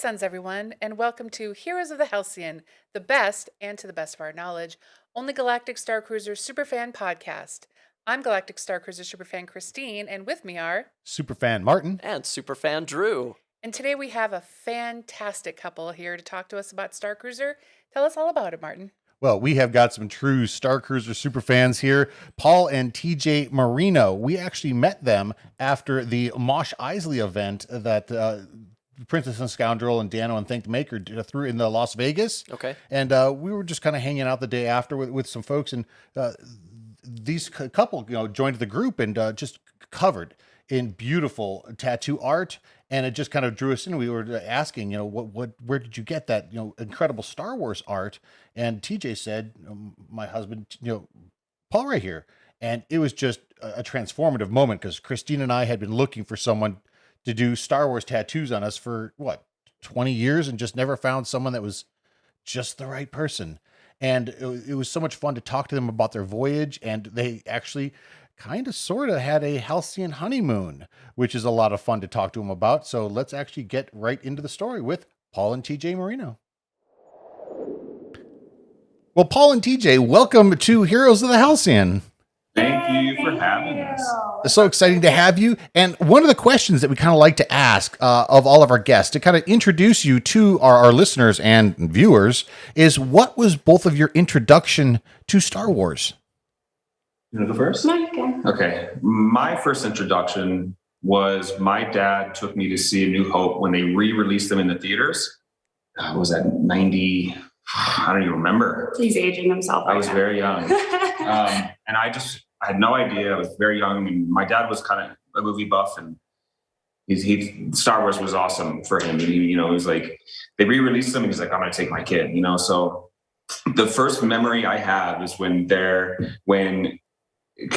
suns, everyone, and welcome to Heroes of the Halcyon, the best, and to the best of our knowledge, only Galactic Starcruiser Superfan podcast. I'm Galactic Starcruiser Superfan Christine, and with me are Superfan Martin and Superfan Drew. And today we have a fantastic couple here to talk to us about Starcruiser. Tell us all about it, Martin. Well, we have got some true Starcruiser superfans here, Paul and TJ Marino. We actually met them after the Mosh Isley event that Princess and Scoundrel and Dano and Think the Maker threw in the Las Vegas. Okay. And we were just kind of hanging out the day after with some folks, and these couple, joined the group and just covered in beautiful tattoo art. And it just kind of drew us in. We were asking, where did you get that, incredible Star Wars art? And TJ said, my husband, Paul right here. And it was just a transformative moment because Christine and I had been looking for someone to do Star Wars tattoos on us for 20 years and just never found someone that was just the right person. And it was so much fun to talk to them about their voyage. And they actually sort of had a Halcyon honeymoon, which is a lot of fun to talk to them about. So let's actually get right into the story with Paul and TJ Marino. Well, Paul and TJ, welcome to Heroes of the Halcyon. Thank you for having us. It's so exciting to have you. And one of the questions that we kind of like to ask of all of our guests to kind of introduce you to our listeners and viewers is, what was both of your introduction to Star Wars? You want to go first? No, you can. Okay. My first introduction was my dad took me to see A New Hope when they re-released them in the theaters. Was that 90? I don't even remember. He's aging himself. I was very young. And I had no idea. I was very young. And my dad was kind of a movie buff, and Star Wars was awesome for him. And he, it was like, they re-released them and he's like, I'm going to take my kid, so the first memory I have is when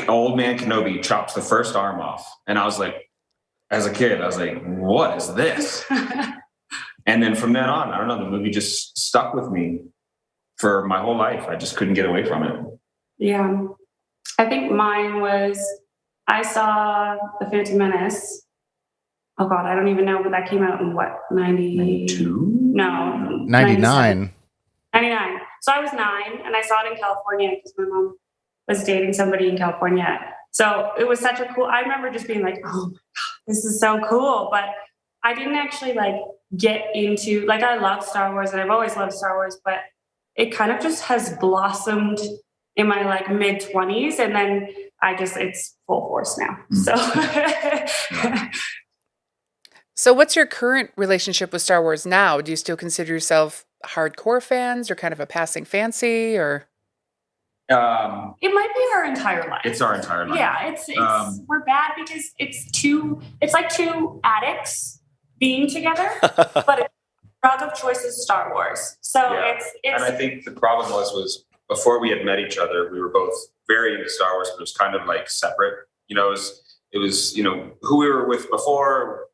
Old Man Kenobi chops the first arm off. And I was like, as a kid, I was like, what is this? And then from then on, I don't know, the movie just stuck with me for my whole life. I just couldn't get away from it. Yeah. I think mine was, I saw The Phantom Menace. Oh God, I don't even know, but that came out in 92? No. 99. 99. So I was 9 and I saw it in California because my mom was dating somebody in California. So it was such a cool, I remember just being like, oh my God, this is so cool. But I didn't actually get into, I love Star Wars and I've always loved Star Wars, but it kind of just has blossomed in my mid 20s. And then it's full force now. So. So what's your current relationship with Star Wars now? Do you still consider yourself hardcore fans or kind of a passing fancy, or? It might be our entire life. It's our entire life. Yeah, it's we're bad because it's like two addicts being together, but it's drug of choice is Star Wars. So yeah. it's and I think the problem was before we had met each other, we were both very into Star Wars, but it was kind of separate. It was who we were with before,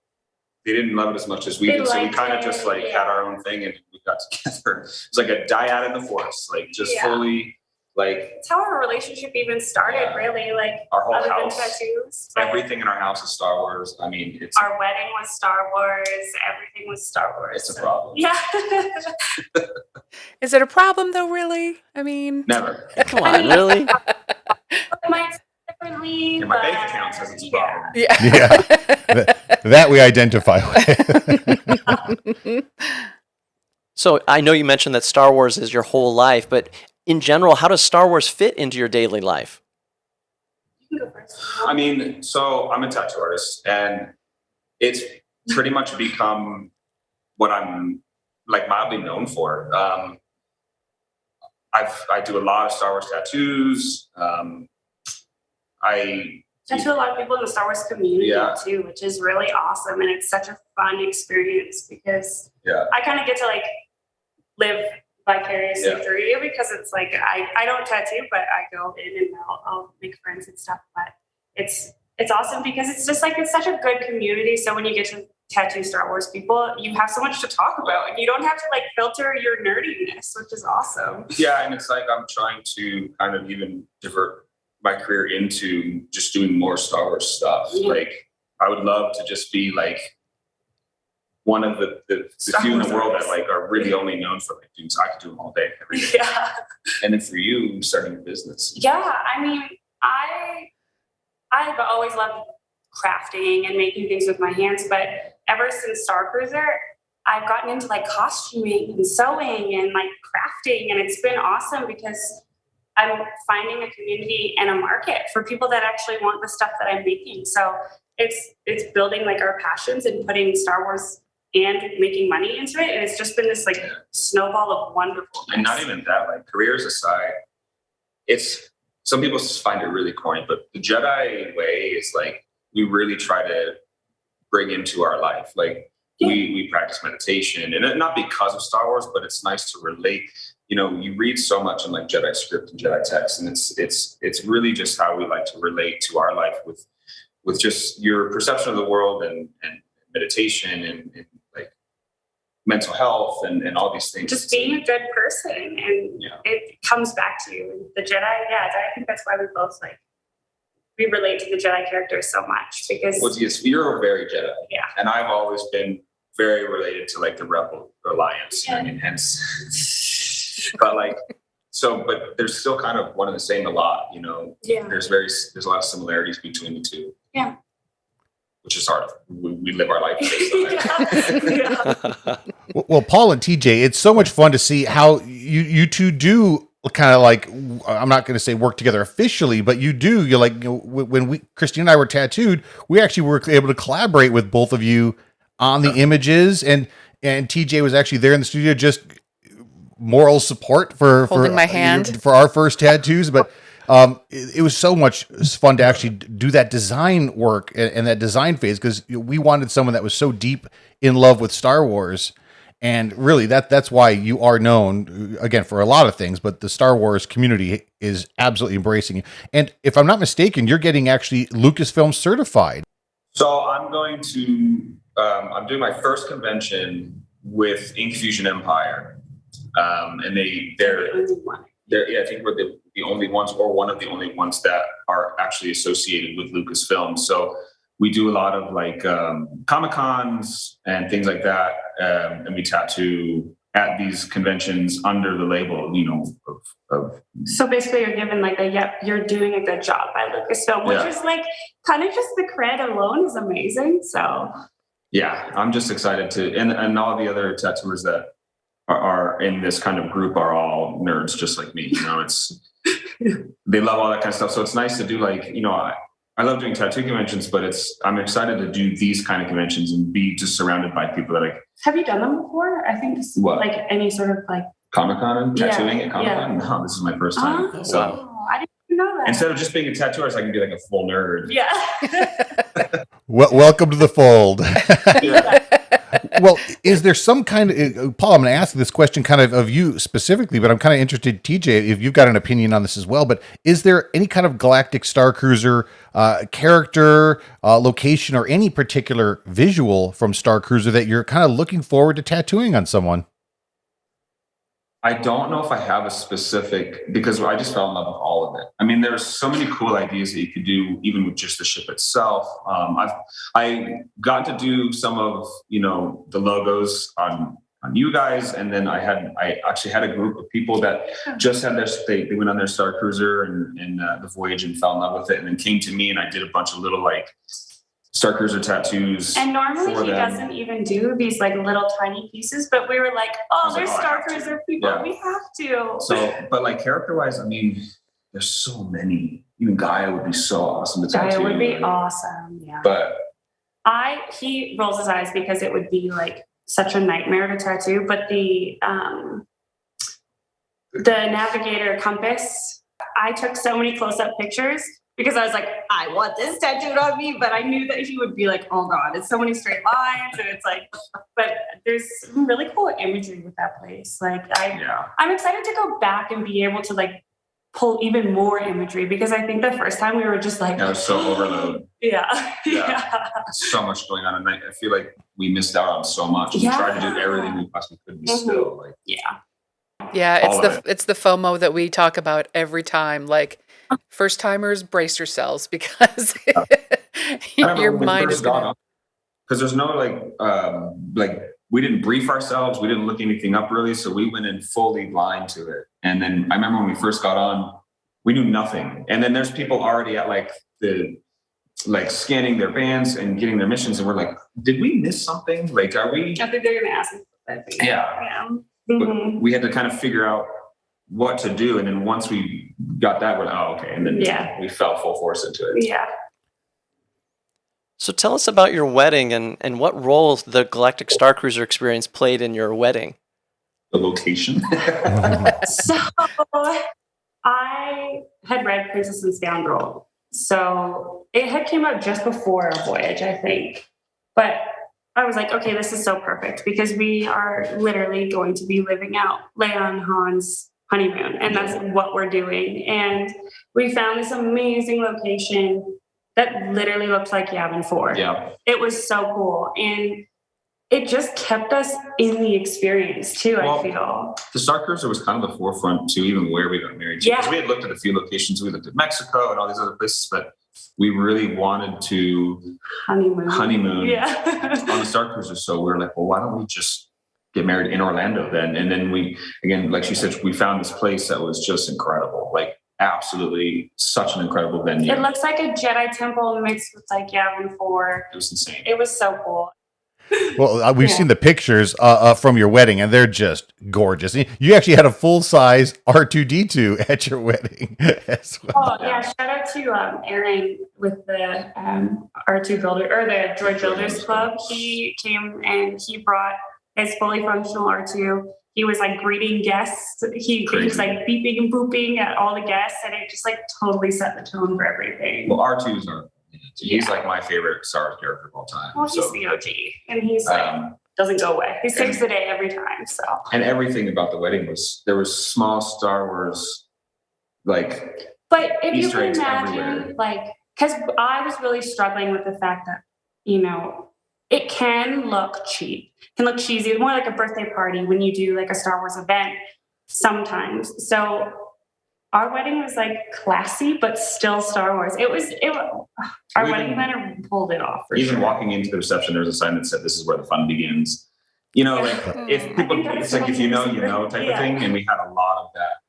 they didn't love it as much as we did. So we kind of just had our own thing and we got together. It was like a dyad in the force, fully. It's how our relationship even started, really. Our whole other house, than tattoos. everything in our house is Star Wars. I mean, our wedding was Star Wars. Everything was Star Wars. It's a problem. Yeah. Is it a problem though? Really? I mean, never. Come on, really? It might differently. Yeah, my bank account says it's a problem. Yeah. that we identify with. So I know you mentioned that Star Wars is your whole life, but in general, how does Star Wars fit into your daily life? You can go first. I mean, so I'm a tattoo artist, and it's pretty much become what I'm mildly known for. I do a lot of Star Wars tattoos. I tattoo a lot of people in the Star Wars community too, which is really awesome, and it's such a fun experience because I kind of get to live vicariously through you, because it's I don't tattoo, but I go in and I'll make friends and stuff. But it's awesome because it's just it's such a good community. So when you get to tattoo Star Wars people, you have so much to talk about, and you don't have to filter your nerdiness, which is awesome. Yeah, and it's I'm trying to kind of even divert my career into just doing more Star Wars stuff. I would love to just be one of the few in the world that like are really only known for like doing. So I could do them all day, every day. Yeah. And then for you, starting a business. Yeah, I mean, I've always loved crafting and making things with my hands, but ever since Starcruiser, I've gotten into like costuming and sewing and like crafting, and it's been awesome because I'm finding a community and a market for people that actually want the stuff that I'm making. So it's building like our passions and putting Star Wars and making money into it, and it's just been this like snowball of wonderfulness. And not even that, like careers aside, it's some people find it really corny, but the Jedi way is like we really try to bring into our life. Like we practice meditation, and not because of Star Wars, but it's nice to relate. You know, you read so much in like Jedi script and Jedi text, and it's really just how we like to relate to our life with just your perception of the world and meditation and like mental health and all these things. Just being a good person, and it comes back to you. And the Jedi, I think that's why we both like we relate to the Jedi characters so much because you're very Jedi, and I've always been very related to like the Rebel Alliance. I mean, hence, but like but they're still kind of one and the same a lot. You know, there's a lot of similarities between the two. Yeah. Which is hard. We live our life based on that. Well, Paul and TJ, it's so much fun to see how you two do kind of like, I'm not going to say work together officially, but you're like, when Christine and I were tattooed, we actually were able to collaborate with both of you on the images, and TJ was actually there in the studio, just moral support for Holding my hand for our first tattoos. But it was so much fun to actually do that design work and that design phase, because we wanted someone that was so deep in love with Star Wars. And really, that's why you are known, again, for a lot of things, but the Star Wars community is absolutely embracing you. And if I'm not mistaken, you're getting actually Lucasfilm certified. So I'm going to, I'm doing my first convention with Infusion Empire. And they're I think we're the only ones, or one of the only ones that are actually associated with Lucasfilm. So we do a lot of like Comic-Cons and things like that. And we tattoo at these conventions under the label, you know, of So basically you're given like you're doing a good job by Lucasfilm, which is like kind of just the cred alone is amazing. So yeah, I'm just excited and all the other tattooers that are in this kind of group are all nerds just like me. You know, they love all that kind of stuff. So it's nice to do like, you know, I love doing tattoo conventions, but I'm excited to do these kind of conventions and be just surrounded by people that Have you done them before? I think like any sort of like Comic-Con and tattooing at Comic-Con? Yeah. No, this is my first time. Oh, so I didn't even know that. Instead of just being a tattooist, I can be like a full nerd. Yeah. Welcome to the fold. Well, is there some kind of, Paul, I'm going to ask this question kind of you specifically, but I'm kind of interested, TJ, if you've got an opinion on this as well, but is there any kind of Galactic Starcruiser character, location, or any particular visual from Starcruiser that you're kind of looking forward to tattooing on someone? I don't know if I have a specific, because I just fell in love with all of it. I mean, there's so many cool ideas that you could do, even with just the ship itself. I got to do some of, you know, the logos on you guys, and then I actually had a group of people that just had they went on their Starcruiser and the voyage and fell in love with it, and then came to me and I did a bunch of little like Starcruiser tattoos. And normally he doesn't even do these like little tiny pieces, but we were like, there's Starcruiser people. Yeah. We have to. So, but like character wise, I mean, there's so many. Even Gaia would be so awesome to tattoo. Gaia would be awesome, yeah. But he rolls his eyes because it would be like such a nightmare to tattoo. But the navigator compass, I took so many close-up pictures because I was like, I want this tattooed on me, but I knew that he would be like, oh God, it's so many straight lines. And it's like, but there's some really cool imagery with that place. Like I'm excited to go back and be able to like pull even more imagery, because I think the first time we were just like, it was so overload. Yeah. So much going on. And I feel like we missed out on so much. We tried to do everything we possibly could, be still like, it's the FOMO that we talk about every time. Like, first timers, brace yourselves, because your mind is going to because there's no like we didn't brief ourselves, we didn't look anything up really, so we went in fully blind to it. And then I remember when we first got on, we knew nothing, and then there's people already at like scanning their bands and getting their missions, and we're like, did we miss something? Like, are we? I think they're gonna ask us that. Yeah. But we had to kind of figure out what to do, and then once we got that, we're like, oh, okay, and then we fell full force into it. Yeah. So tell us about your wedding and what role the Galactic Starcruiser experience played in your wedding. The location. So I had read Princess and Scoundrel. So it had came out just before Voyage, I think. But I was like, okay, this is so perfect because we are literally going to be living out Leia and Han's honeymoon. And that's what we're doing. And we found this amazing location that literally looked like Yavin 4. Yeah. It was so cool. And it just kept us in the experience too, I feel. The Starcruiser was kind of the forefront to even where we got married to. Because we had looked at a few locations. We looked at Mexico and all these other places, but we really wanted to honeymoon on the Starcruiser. So we were like, well, why don't we just get married in Orlando then? And then we, again, like she said, we found this place that was just incredible. Like absolutely such an incredible venue. It looks like a Jedi temple mixed with like Yavin 4. It was insane. It was so cool. Well, we've seen the pictures from your wedding, and they're just gorgeous. You actually had a full-size R2-D2 at your wedding as well. Oh, yeah. Shout out to Aaron with the R2 Builder, or the Droid Builders Club. He came and he brought his fully functional R2. He was like greeting guests. He was like beeping and booping at all the guests, and it just like totally set the tone for everything. Well, R2s are... He's like my favorite Star Wars character of all time. Well, he's the OG, and he's like doesn't go away. He saves the day every time. So. And everything about the wedding was there was small Star Wars like. But if Easter you can eggs imagine, everywhere. like, because I was really struggling with the fact that it can look cheap, can look cheesy, more like a birthday party when you do like a Star Wars event sometimes. So. Our wedding was like classy, but still Star Wars. Our wedding planner pulled it off. Even walking into the reception, there was a sign that said, "This is where the fun begins." Like if people, it's like if you know type of thing. And we had a lot of that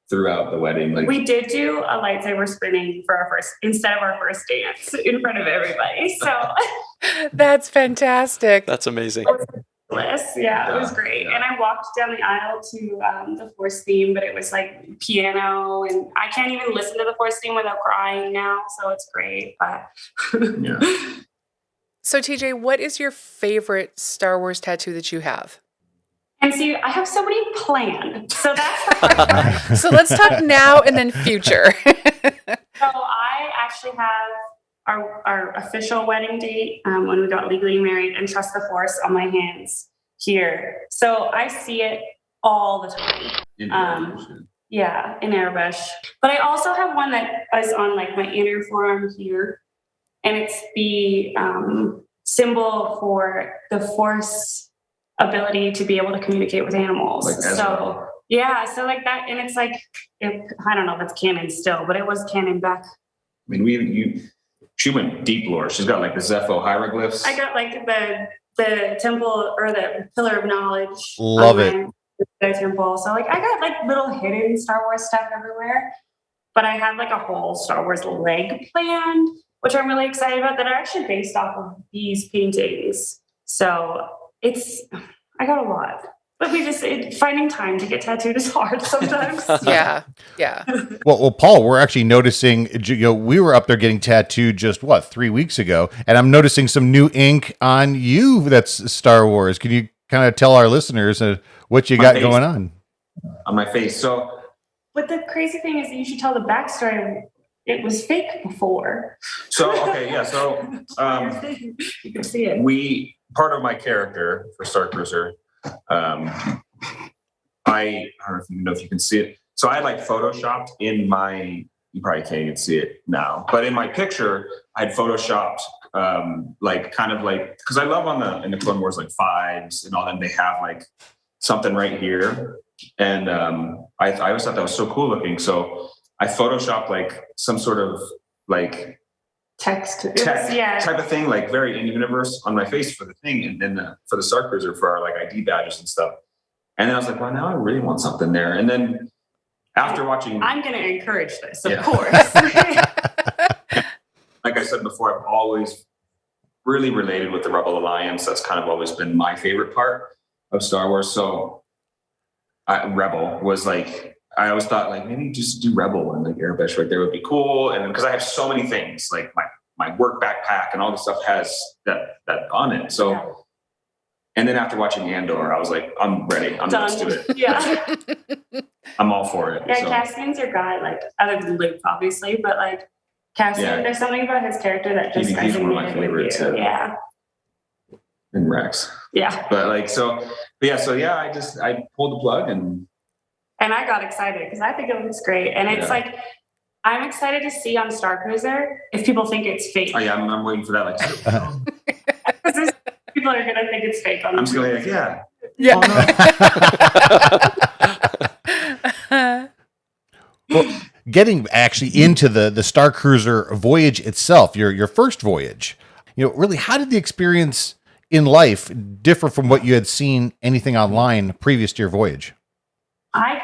throughout the wedding. Like we did do a lightsaber spinning for instead of our first dance in front of everybody. So that's fantastic. That's amazing. Yeah, it was great. Yeah. And I walked down the aisle to the Force theme, but it was like piano, and I can't even listen to the Force theme without crying now. So it's great. But So TJ, what is your favorite Star Wars tattoo that you have? And see, I have so many planned. So that's the hard part. So let's talk now and then future. So I actually have our official wedding date when we got legally married and Trust the Force on my hands here. So I see it all the time. In airbrush. But I also have one that is on like my inner forearm here. And it's the symbol for the Force ability to be able to communicate with animals. Like so like that. And it's like, I don't know if it's canon still, but it was canon back. I mean, she went deep lore. She's got like the Zepho hieroglyphs. I got like the temple or the pillar of knowledge. Love it. The temple. So like I got like little hidden Star Wars stuff everywhere, but I have like a whole Star Wars leg planned, which I'm really excited about, that are actually based off of these paintings. So I got a lot. But finding time to get tattooed is hard sometimes. Yeah. Well, Paul, we're actually noticing, we were up there getting tattooed just 3 weeks ago, and I'm noticing some new ink on you that's Star Wars. Can you kind of tell our listeners what you got going on? On my face. So, but the crazy thing is that you should tell the backstory. It was fake before. So, okay, yeah. So, you can see it. Part of my character for Starcruiser, I don't know if you can see it. So I like photoshopped you probably can't even see it now, but in my picture, I'd photoshopped because I love in the Clone Wars, like 5s and all them, they have like something right here. And I always thought that was so cool looking. So I photoshopped like some sort of like text type of thing, like very in universe on my face for the thing, and then for the Starcruiser for our like ID badges and stuff. And then I was like, well, now I really want something there. And then after watching, I'm going to encourage this, of course. Like I said before, I've always really related with the Rebel Alliance. That's kind of always been my favorite part of Star Wars. So Rebel was like, I always thought like maybe just do Rebel and like airbrush right there would be cool. And then because I have so many things, like my work backpack and all this stuff has that on it. So, and then after watching Andor, I was like, I'm ready. Let's do it. Yeah. I'm all for it. Yeah, Cassian's your guy, like other than Luke, obviously, but like Cassian, there's something about his character that just he's one of my favorites. Yeah. And Rex. Yeah. But like I pulled the plug and I got excited because I think it looks great. And it's like, I'm excited to see on Starcruiser if people think it's fake. Oh yeah, I'm waiting for that. Like, because people are gonna think it's fake. I'm just gonna be like, yeah. Oh, no. Well, getting actually into the Starcruiser voyage itself, your first voyage, really, how did the experience in life differ from what you had seen anything online previous to your voyage? I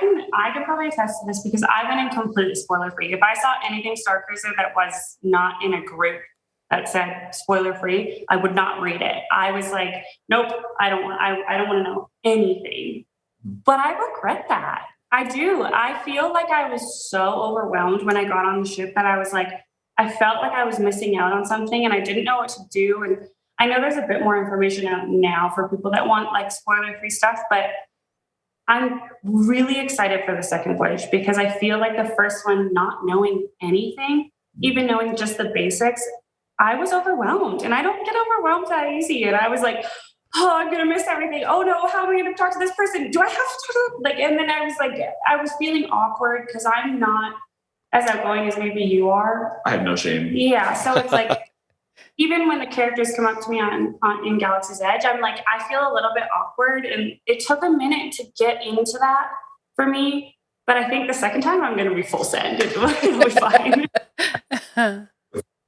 can probably attest to this because I went in completely spoiler free. If I saw anything Starcruiser that was not in a group that said spoiler free, I would not read it. I was like, nope, I don't want to know anything. But I regret that. I do. I feel like I was so overwhelmed when I got on the ship that I was like, I felt like I was missing out on something and I didn't know what to do. And I know there's a bit more information out now for people that want like spoiler free stuff, but I'm really excited for the second voyage because I feel like the first one, not knowing anything, even knowing just the basics, I was overwhelmed. And I don't get overwhelmed that easy. And I was like, oh, I'm going to miss everything. Oh no, how am I going to talk to this person? Do I have to talk to them? Like, and then I was like, I was feeling awkward because I'm not as outgoing as maybe you are. I have no shame. Yeah. So it's like, even when the characters come up to me in Galaxy's Edge, I'm like, I feel a little bit awkward. And it took a minute to get into that for me. But I think the second time I'm going to be full send. It'll be fine.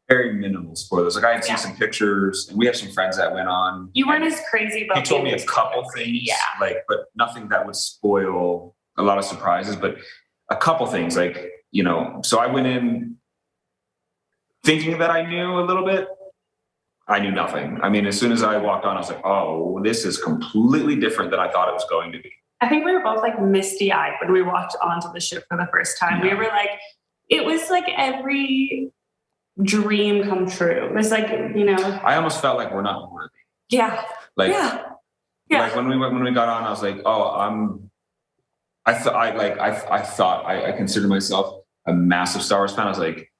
Very minimal spoilers. Like I had seen some pictures and we have some friends that went on. You weren't as crazy about it. He told me a couple things, but nothing that would spoil a lot of surprises, but a couple things so I went in thinking that I knew a little bit. I knew nothing. I mean, as soon as I walked on, I was like, oh, this is completely different than I thought it was going to be. I think we were both like misty-eyed when we walked onto the ship for the first time. Yeah. We were like, it was like every dream come true. It was like, I almost felt like we're not worthy. Yeah. Like when we got on, I was like, oh, I consider myself a massive Star Wars fan. I was like,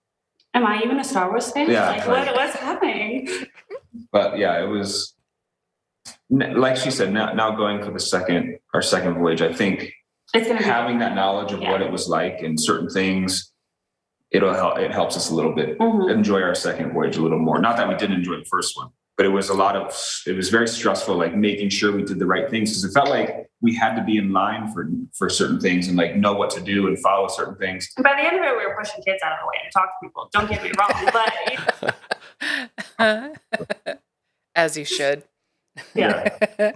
am I even a Star Wars fan? Yeah. What's happening? But yeah, it was like she said. Now going for our second voyage, I think having that knowledge of what it was like and certain things, it helps us a little bit enjoy our second voyage a little more. Not that we didn't enjoy the first one, but it was very stressful, like making sure we did the right things because it felt like we had to be in line for certain things and like know what to do and follow certain things. And by the end of it, we were pushing kids out of the way to talk to people. Don't get me wrong, but as you should. Yeah.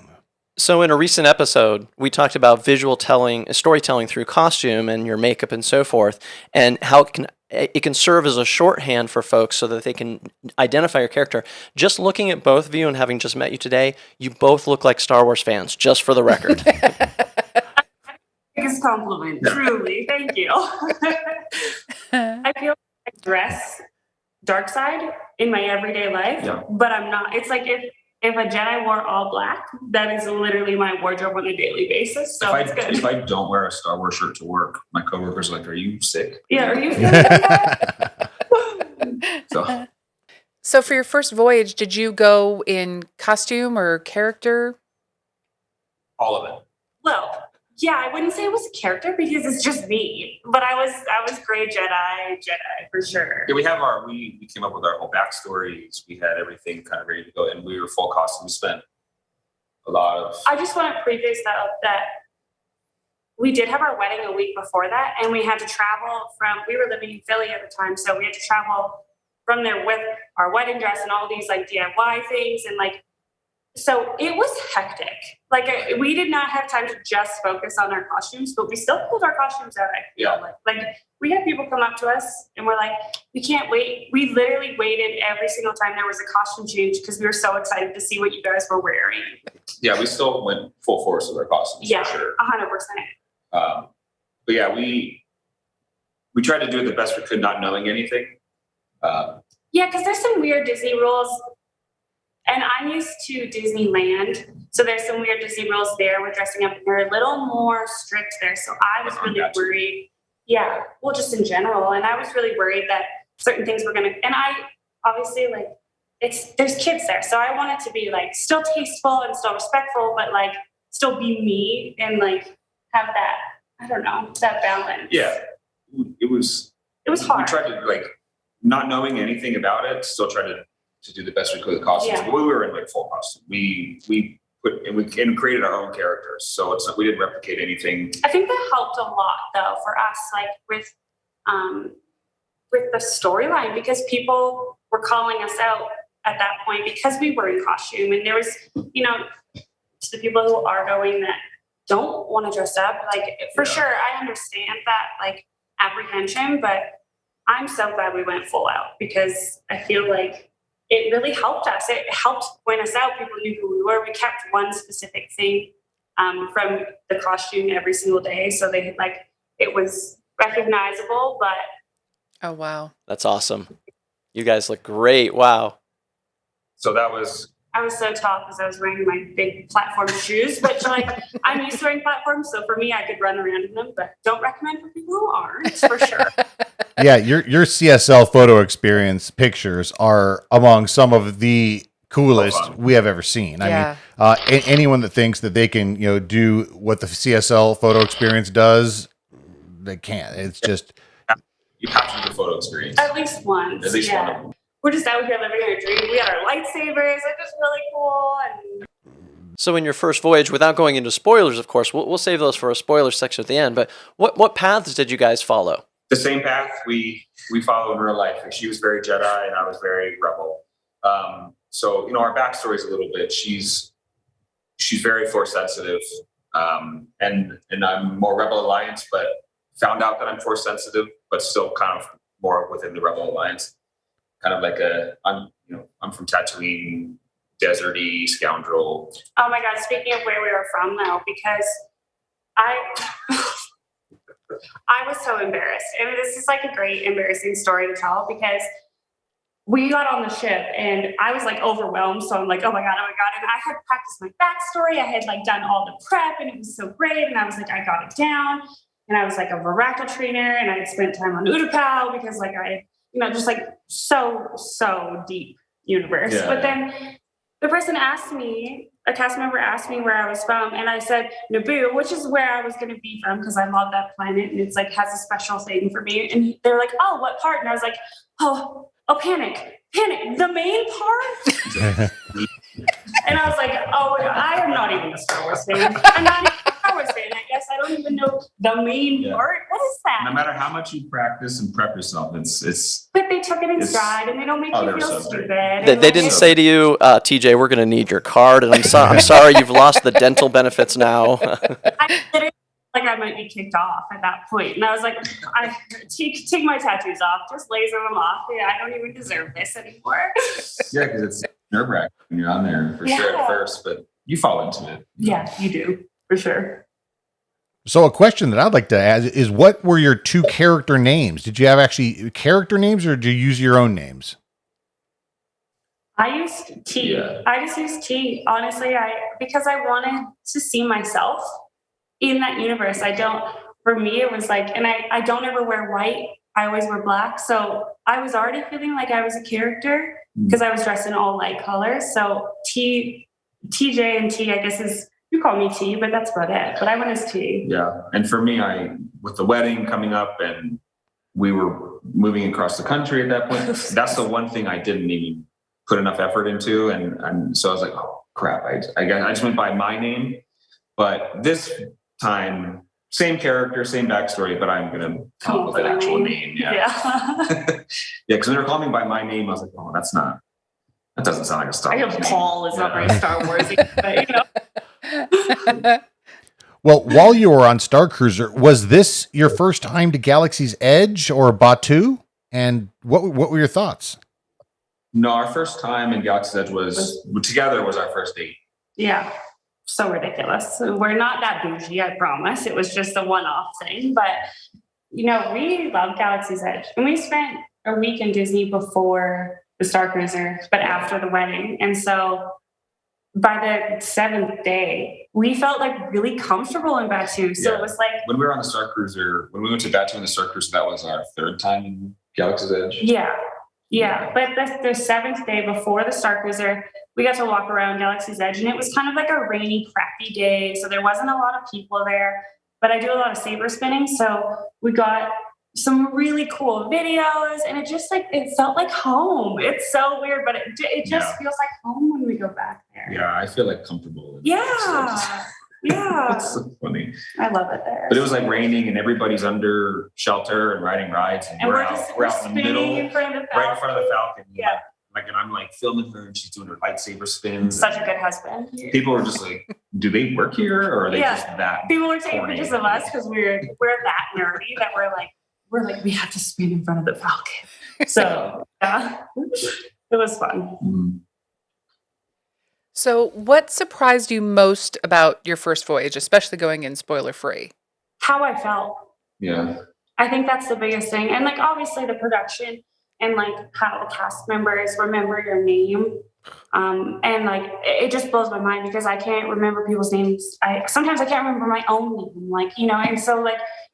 So in a recent episode, we talked about storytelling through costume and your makeup and so forth, and how it can serve as a shorthand for folks so that they can identify your character. Just looking at both of you and having just met you today, you both look like Star Wars fans, just for the record. Biggest compliment, truly. Thank you. I feel like I dress dark side in my everyday life, but I'm not. It's like if a Jedi wore all black, that is literally my wardrobe on a daily basis. So it's good. If I don't wear a Star Wars shirt to work, my coworkers are like, "Are you sick?" Yeah, are you feeling that? So for your first voyage, did you go in costume or character? All of it. Well, yeah, I wouldn't say it was a character because it's just me. But I was gray Jedi for sure. Yeah, we came up with our whole backstories. We had everything kind of ready to go, and we were full costume. We spent a lot of. I just want to preface that we did have our wedding a week before that, and we had to travel we were living in Philly at the time, so we had to travel from there with our wedding dress and all these like DIY things. And like, so it was hectic. Like we did not have time to just focus on our costumes, but we still pulled our costumes out. I feel like we had people come up to us and we're like, we can't wait. We literally waited every single time there was a costume change because we were so excited to see what you guys were wearing. Yeah, we still went full force with our costumes. Yeah, for sure. 100%. But yeah, we tried to do it the best we could, not knowing anything. Yeah, because there's some weird Disney rules. And I'm used to Disneyland. So there's some weird Disney rules there with dressing up. And they're a little more strict there. So I was really worried. Yeah, well, just in general. And I was really worried that certain things were going to, and I obviously like, there's kids there. So I wanted to be like still tasteful and still respectful, but like still be me and like have that, I don't know, that balance. Yeah, it was hard. We tried to like, not knowing anything about it, still tried to do the best we could with costumes. Yeah. But we were in like full costume. We put and we created our own characters. So it's not, we didn't replicate anything. I think that helped a lot though for us, like with the storyline, because people were calling us out at that point because we were in costume. And there was, you know, to the people who are going that don't want to dress up, like for sure, I understand that like apprehension, but I'm so glad we went full out because I feel like it really helped us. It helped point us out. People knew who we were. We kept one specific thing from the costume every single day. So they like, it was recognizable, but. Oh, wow. That's awesome. You guys look great. Wow. So that was. I was so tall because I was wearing my big platform shoes, which like I'm used to wearing platforms. So for me, I could run around in them, but don't recommend for people who aren't, for sure. Yeah, your CSL photo experience pictures are among some of the coolest we have ever seen. Yeah. I mean, anyone that thinks that they can, you know, do what the CSL photo experience does, they can't. It's just You have to do the photo experience. At least once. At least one of them. We're just out here living our dream. We had our lightsabers. It was really cool. And So in your first voyage, without going into spoilers, of course, we'll save those for a spoiler section at the end, but what paths did you guys follow? The same path we follow in real life. Like she was very Jedi and I was very rebel. So, you know, our backstory is a little bit, she's very force sensitive. And I'm more Rebel Alliance, but found out that I'm force sensitive, but still kind of more within the Rebel Alliance. Kind of like I'm from Tatooine, deserty scoundrel. oh my God, speaking of where we were from though, because I was so embarrassed. And this is like a great embarrassing story to tell because we got on the ship and I was like overwhelmed. So I'm like, oh my God. And I had practiced my backstory. I had like done all the prep and it was so great. And I was like, I got it down. And I was like a Varaka trainer and I had spent time on Utapau because like I, you know, just like so deep universe. Yeah. But then the person asked me, a cast member asked me where I was from, and I said Naboo, which is where I was going to be from because I love that planet and it's like has a special thing for me. And they're like, oh, what part? And I was like, oh, panic, the main part. And I was like, oh, I am not even a Star Wars fan. I'm not even a Star Wars fan. I guess I don't even know the main part. What is that? No matter how much you practice and prep yourself, it's. But they took it in stride and they don't make you feel stupid. They didn't say to you, TJ, we're going to need your card, and I'm sorry you've lost the dental benefits now. I literally like I might be kicked off at that point. And I was like, I take my tattoos off, just laser them off. Yeah, I don't even deserve this anymore. Yeah, because it's nerve-wracking when you're on there for sure at first, but you fall into it. Yeah, you do, for sure. So a question that I'd like to ask is, what were your two character names? Did you have actually character names or did you use your own names? I used T. Yeah. I just used T. Honestly, because I wanted to see myself in that universe. For me, it was like, and I don't ever wear white. I always wear black. So I was already feeling like I was a character because I was dressed in all light colors. So TJ and T, I guess is, you call me T, but that's about it. But I went as T. Yeah. And for me, with the wedding coming up and we were moving across the country at that point, that's the one thing I didn't even put enough effort into. And so I was like, oh crap. I just went by my name. But this time same character, same backstory, but I'm gonna come up with an actual name. Yeah, because when they were calling me by my name, I was like, oh, that doesn't sound like a Star Wars name. Paul is not very Star Wars, but Well, while you were on Starcruiser, was this your first time to Galaxy's Edge or Batu? And what were your thoughts? No, our first time in Galaxy's Edge was our first date. Yeah, so ridiculous. We're not that bougie, I promise. It was just a one-off thing, but we love Galaxy's Edge, and we spent a week in Disney before the Starcruiser, but after the wedding, and so by the 7th day, we felt like really comfortable in Batu. So it was like when we were on the Starcruiser, when we went to Batu in the Starcruiser, that was our 3rd time in Galaxy's Edge. Yeah. But the 7th day before the Starcruiser, we got to walk around Galaxy's Edge, and it was kind of like a rainy, crappy day. So there wasn't a lot of people there, but I do a lot of saber spinning. So we got some really cool videos, and it felt like home. It's so weird, but it just feels like home when we go back there. Yeah, I feel like comfortable. Yeah. It's so funny. I love it there. But it was like raining, and everybody's under shelter and riding rides, and we're out in the middle, right in front of the Falcon. Yeah. And I'm like filming her, and she's doing her lightsaber spins. Such a good husband. People were just like, "Do they work here, or are they just that?" People were taking pictures of us because we're that nerdy that we're like we have to spin in front of the Falcon. So yeah, it was fun. Mm-hmm. So, what surprised you most about your first voyage, especially going in spoiler free? How I felt. Yeah. I think that's the biggest thing. And obviously the production and how the cast members remember your name. And it just blows my mind because I can't remember people's names. Sometimes I can't remember my own name, and so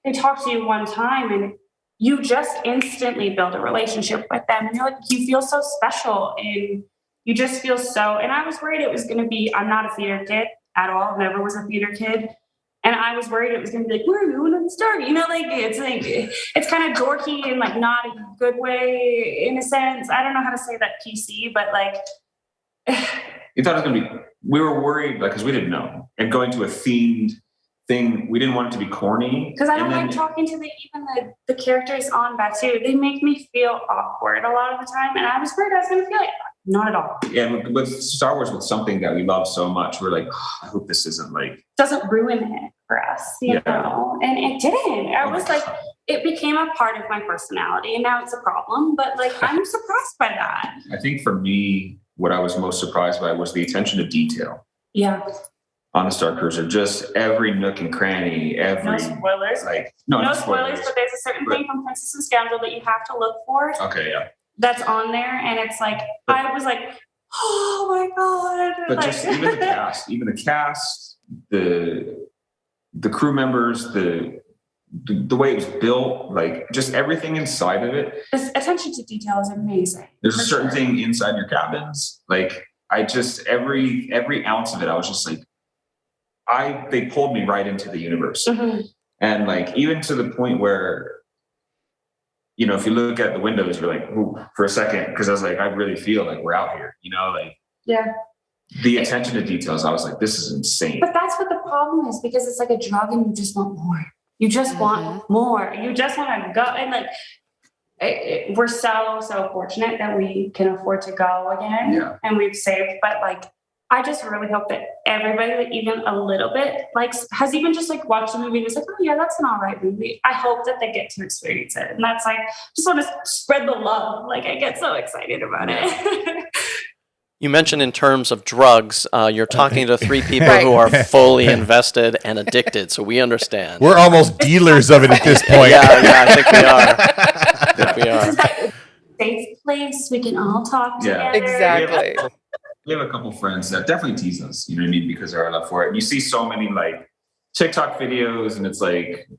they talk to you one time and you just instantly build a relationship with them. And you feel so special, and you just feel so, and I was worried it was going to be, I'm not a theater kid at all. Never was a theater kid. And I was worried it was going to be we're going to the Star, it's kind of dorky and not a good way in a sense. I don't know how to say that PC, but you thought it was going to be, we were worried because we didn't know. And going to a themed thing, we didn't want it to be corny. Because I don't like talking to the characters on Batu. They make me feel awkward a lot of the time. And I was worried I was going to feel like not at all. Yeah, with Star Wars, with something that we love so much, we're like, oh, I hope this isn't doesn't ruin it for us, you know? And it didn't. I was it became a part of my personality, and now it's a problem, but I'm surprised by that. I think for me, what I was most surprised by was the attention to detail. Yeah. On the Starcruiser, just every nook and cranny, no spoilers. No spoilers, but there's a certain thing from Princess and Scoundrel that you have to look for. Okay, yeah. That's on there, and it's I was like, oh my god. But just even the cast, the crew members, the way it was built, just everything inside of it. This attention to detail is amazing. There's a certain thing inside your cabins. I just every ounce of it, I was just they pulled me right into the universe. Mm-hmm. And even to the point where, if you look at the windows, you're ooh, for a second, because I was I really feel we're out here, yeah. The attention to details, I was this is insane. But that's what the problem is, because it's like a drug and you just want more. You just want more. You just want to go. And we're so fortunate that we can afford to go again, and we've saved, but I just really hope that everybody, even a little bit, has even just watched the movie and is oh yeah, that's an all right movie. I hope that they get to experience it. And that's just want to spread the love. I get so excited about it. You mentioned in terms of drugs, you're talking to 3 people who are fully invested and addicted, so we understand. We're almost dealers of it at this point. Yeah, I think we are. It's a safe place. We can all talk together. Exactly. We have a couple friends that definitely tease us, you know what I mean, because of our love for it. And you see so many TikTok videos, and it's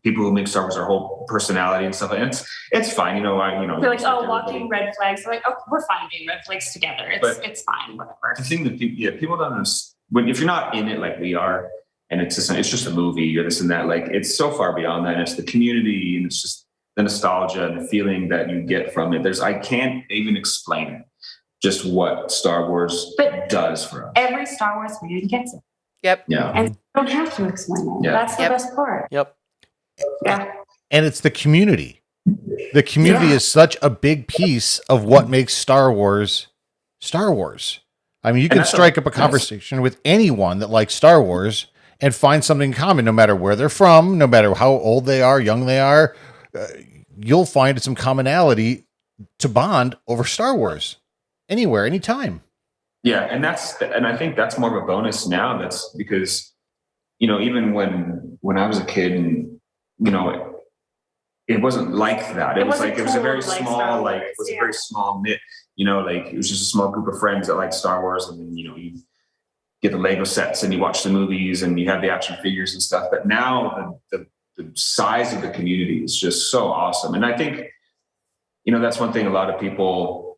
people who make Star Wars their whole personality and stuff. And it's fine, They're walking red flags. They're we're fine being red flags together. It's fine, whatever. The thing that people don't understand, if you're not in it like we are, and it's just a movie or this and that, it's so far beyond that. And it's the community, and it's just the nostalgia and the feeling that you get from it. I can't even explain it. Just what Star Wars does for us. Every Star Wars fan gets it. Yep. Yeah. And you don't have to explain it. Yeah. That's the best part. Yep. Yeah. And it's the community. The community is such a big piece of what makes Star Wars Star Wars. I mean, you can strike up a conversation with anyone that likes Star Wars and find something in common, no matter where they're from, no matter how old they are, young they are. You'll find some commonality to bond over Star Wars anywhere, anytime. Yeah. And I think that's more of a bonus now. That's because, even when I was a kid and, it wasn't like that. It was a very small, a very small knit, it was just a small group of friends that liked Star Wars. And then, you get the Lego sets and you watch the movies and you have the action figures and stuff. But now the size of the community is just so awesome. And I think, that's one thing a lot of people,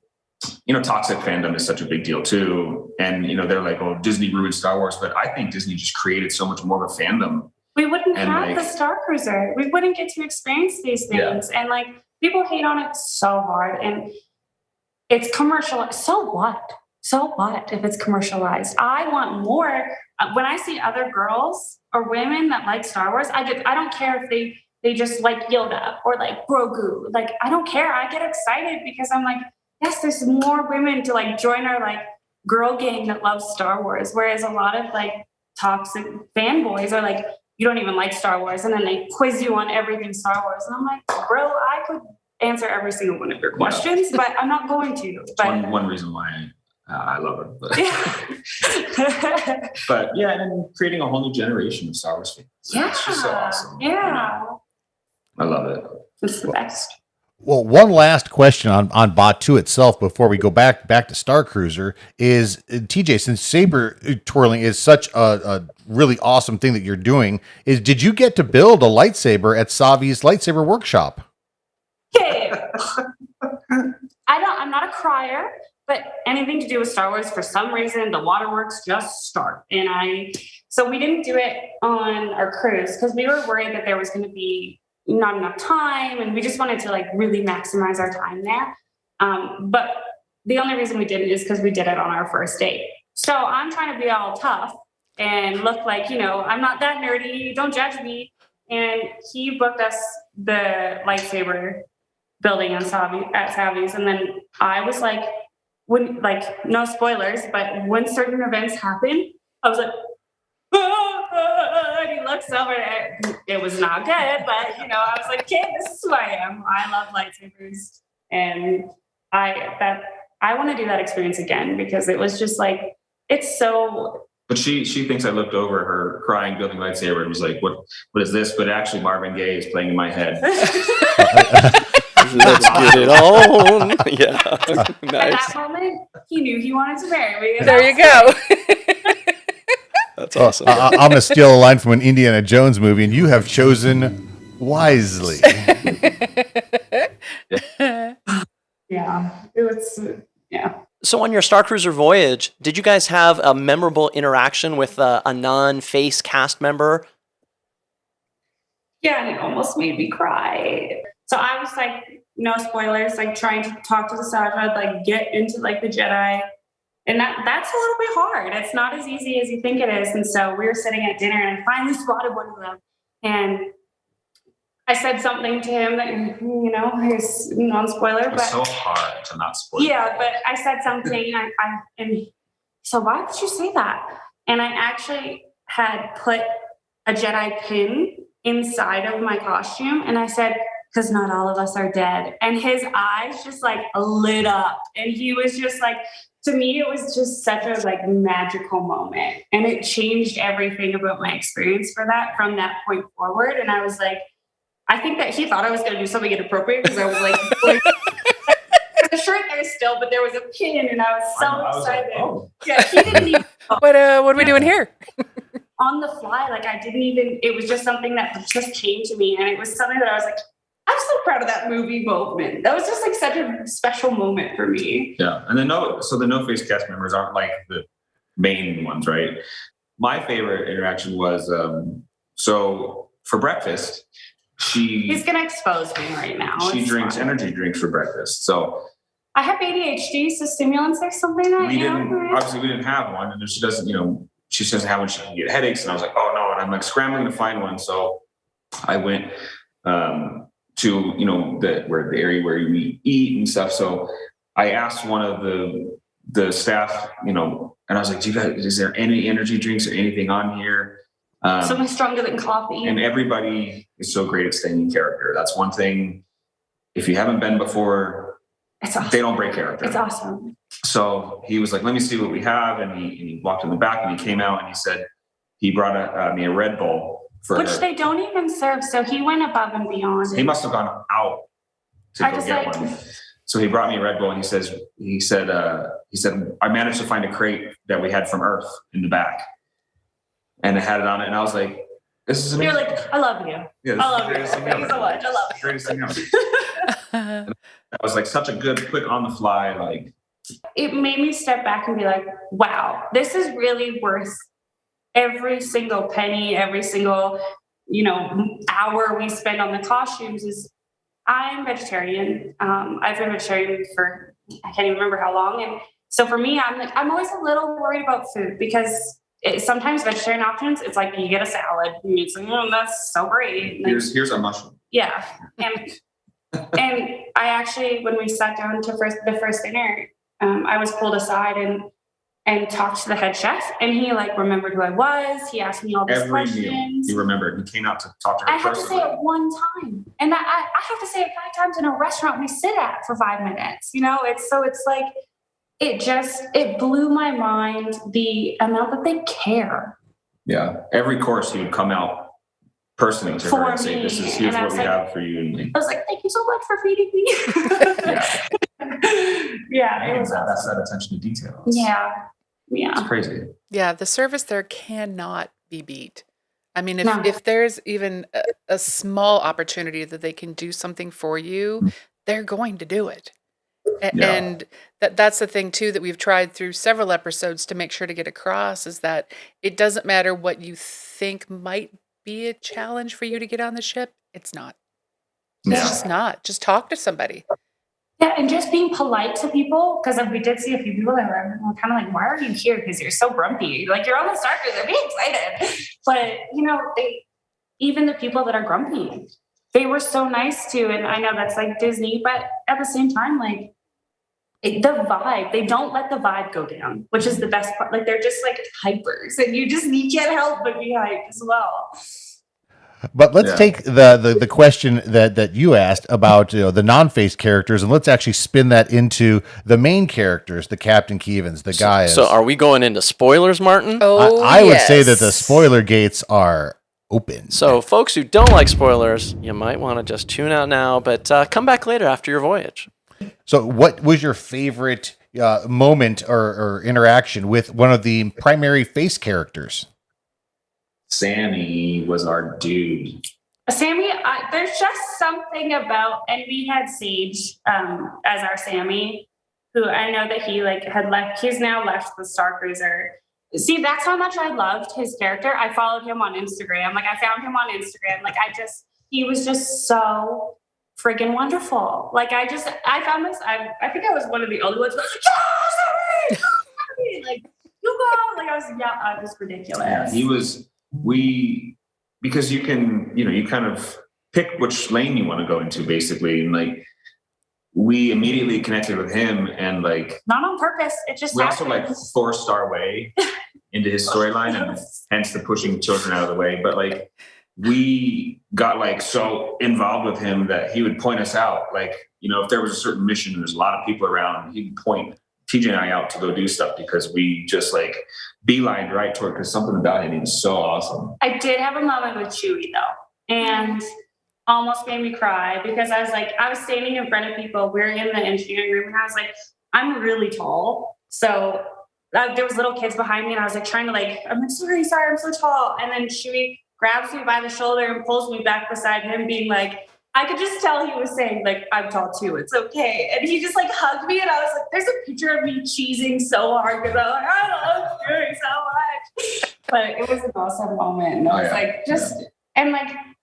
toxic fandom is such a big deal too. And, they're like, oh, Disney ruined Star Wars. But I think Disney just created so much more of a fandom. We wouldn't have the Starcruiser. We wouldn't get to experience these things. Yeah. And people hate on it so hard. And it's commercial. So what? So what if it's commercialized? I want more. When I see other girls or women that like Star Wars, I don't care if they just like Yoda or like Grogu. I don't care. I get excited because I'm like, yes, there's more women to join our girl gang that loves Star Wars. Whereas a lot of toxic fanboys are like, you don't even like Star Wars. And then they quiz you on everything Star Wars. And I'm like, bro, I could answer every single one of your questions, but I'm not going to. But one reason why I love it. But, but yeah, and then creating a whole new generation of Star Wars fans. Yeah. It's just so awesome. Yeah. I love it. It's the best. Well, one last question on Bot 2 itself before we go back to Starcruiser is, TJ, since saber twirling is such a really awesome thing that you're doing, did you get to build a lightsaber at Savi's lightsaber workshop? Yeah. I'm not a crier, but anything to do with Star Wars, for some reason, the waterworks just start. So we didn't do it on our cruise because we were worried that there was going to be not enough time, and we just wanted to really maximize our time there. But the only reason we didn't is because we did it on our first date. So I'm trying to be all tough and look like, I'm not that nerdy, don't judge me. And he booked us the lightsaber building at Savi's. And then I was like, no spoilers, but when certain events happen, I was like, and he looks over and it was not good, but I was like, okay, this is who I am. I love lightsabers, and I want to do that experience again because it was just it's so. But she thinks I looked over her crying, building lightsaber, and was like, what is this? But actually Marvin Gaye is playing in my head. Let's get it on. Yeah. Nice. At that moment, he knew he wanted to marry me. There you go. That's awesome. I'm going to steal a line from an Indiana Jones movie, and you have chosen wisely. Yeah, it was, yeah. So on your Starcruiser voyage, did you guys have a memorable interaction with a non-face cast member? Yeah, and it almost made me cry. So I was no spoilers, trying to talk to the Saja, get into the Jedi. And that's a little bit hard. It's not as easy as you think it is. And so we were sitting at dinner and I finally spotted one of them. And I said something to him that, is non-spoiler. It's so hard to not spoil. Yeah, but I said something and so why did you say that? And I actually had put a Jedi pin inside of my costume. And I said, because not all of us are dead. And his eyes just lit up. And he was just to me, it was just such a magical moment. And it changed everything about my experience from that point forward. And I was I think that he thought I was going to do something inappropriate because I was the shirt there still, but there was a pin and I was so excited. Yeah, he didn't even What are we doing here? On the fly, I didn't even, it was just something that just came to me. And it was something that I was I'm so proud of that movie moment. That was just such a special moment for me. Yeah. And the no face cast members aren't the main ones, right? My favorite interaction was, so for breakfast, he's going to expose me right now. She drinks energy drinks for breakfast. So I have ADHD, so stimulants or something that obviously we didn't have one. And if she doesn't, she doesn't have one, she can get headaches. And I was like, oh no. And I'm scrambling to find one. So I went to, the area where we eat and stuff. So I asked one of the staff, and I was like, is there any energy drinks or anything on here? Something stronger than coffee. And everybody is so great at staying in character. That's one thing. If you haven't been before, it's awesome. They don't break character. It's awesome. So he was like, let me see what we have. And he walked in the back and he came out and he said, he brought me a Red Bull. Which they don't even serve. So he went above and beyond. He must have gone out to go get one. So he brought me a Red Bull and he said, I managed to find a crate that we had from Earth in the back. And it had it on it. And I was like, this is amazing. You're like, I love you. Yeah, I love you. Thank you so much. I love you. Greatest thing ever. That was like such a good, quick on the fly, like. It made me step back and be like, wow, this is really worth every single penny, every single, hour we spend on the costumes. I'm vegetarian. I've been vegetarian for, I can't even remember how long. And so for me, I'm always a little worried about food because sometimes vegetarian options, it's like you get a salad and it's like, that's so great. Like, here's a mushroom. Yeah. And I actually, when we sat down to the first dinner, I was pulled aside and talked to the head chef, and he remembered who I was. He asked me all these questions. Meal, he remembered. He came out to talk to her. I had to say it one time, and I have to say it 5 times in a restaurant we sit at for 5 minutes. It's like it blew my mind the amount that they care. Yeah, every course he would come out personally to her and say, here's what we have for you. And I was like, thank you so much for feeding me. Yeah. It was that's that attention to detail. Yeah. It's crazy. Yeah, the service there cannot be beat. I mean, if there's even a small opportunity that they can do something for you, they're going to do it. And that's the thing too that we've tried through several episodes to make sure to get across is that it doesn't matter what you think might be a challenge for you to get on the ship. It's not. It's just not. Just talk to somebody. Yeah, and just being polite to people, because we did see a few people that were kind of like, why are you here? Because you're so grumpy. Like, you're on the Starcruiser, be excited. But, even the people that are grumpy, they were so nice too. And I know that's like Disney, but at the same time, the vibe, they don't let the vibe go down, which is the best part. Like, they're just like hypers, and you can't help but be hyped as well. But let's take the question that you asked about the non-face characters, and let's actually spin that into the main characters, the Captain Kevans, the guys. So are we going into spoilers, Martin? Oh, I would say that the spoiler gates are open. So folks who don't like spoilers, you might want to just tune out now, but come back later after your voyage. So what was your favorite moment or interaction with one of the primary face characters? Sammy was our dude. Sammy, there's just something about, and we had Sage as our Sammy, who I know that he had left. He's now left the Starcruiser. See, that's how much I loved his character. I followed him on Instagram. I found him on Instagram. He was just so friggin' wonderful. I found this. I think I was one of the only ones. Yeah, Sammy! You go. It was ridiculous. Yeah, he was. Because you can, you kind of pick which lane you want to go into, basically. And we immediately connected with him, and not on purpose. It just we happened. Also forced our way into his storyline, and hence the pushing children out of the way. But we got so involved with him that he would point us out. If there was a certain mission and there's a lot of people around, he'd point TJ and I out to go do stuff because we just beelined right toward, because something about him, he was so awesome. I did have a moment with Chewie though, and almost made me cry because I was standing in front of people. We were in the engineering room, and I was I'm really tall. So there was little kids behind me, and I was trying to I'm sorry, I'm so tall. And then Chewie grabs me by the shoulder and pulls me back beside him, being I could just tell he was saying, I'm tall too, it's okay. And he just hugged me, and I was there's a picture of me cheesing so hard because I was I love you so much. But it was an awesome moment. And I was and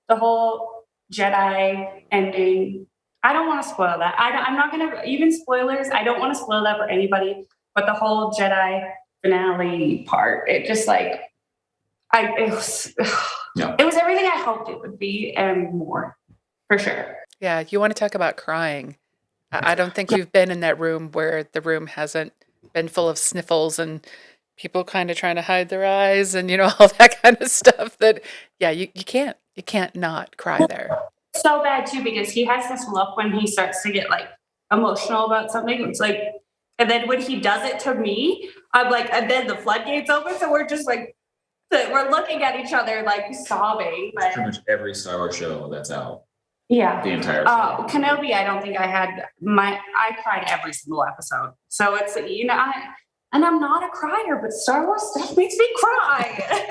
the whole Jedi ending, I don't want to spoil that. I'm not going to, even spoilers, I don't want to spoil that for anybody, but the whole Jedi finale part, it just it was everything I hoped it would be and more. for sure. Yeah, you want to talk about crying. I don't think we've been in that room where the room hasn't been full of sniffles and people kind of trying to hide their eyes and, all that kind of stuff that, yeah, you can't not cry there. So bad too, because he has this look when he starts to get like emotional about something. It's like, and then when he does it to me, I'm like, and then the floodgates open. So we're just like, we're looking at each other like sobbing. But pretty much every Star Wars show that's out. Yeah. The entire show. Kenobi, I don't think I cried every single episode. So it's, and I'm not a crier, but Star Wars stuff makes me cry.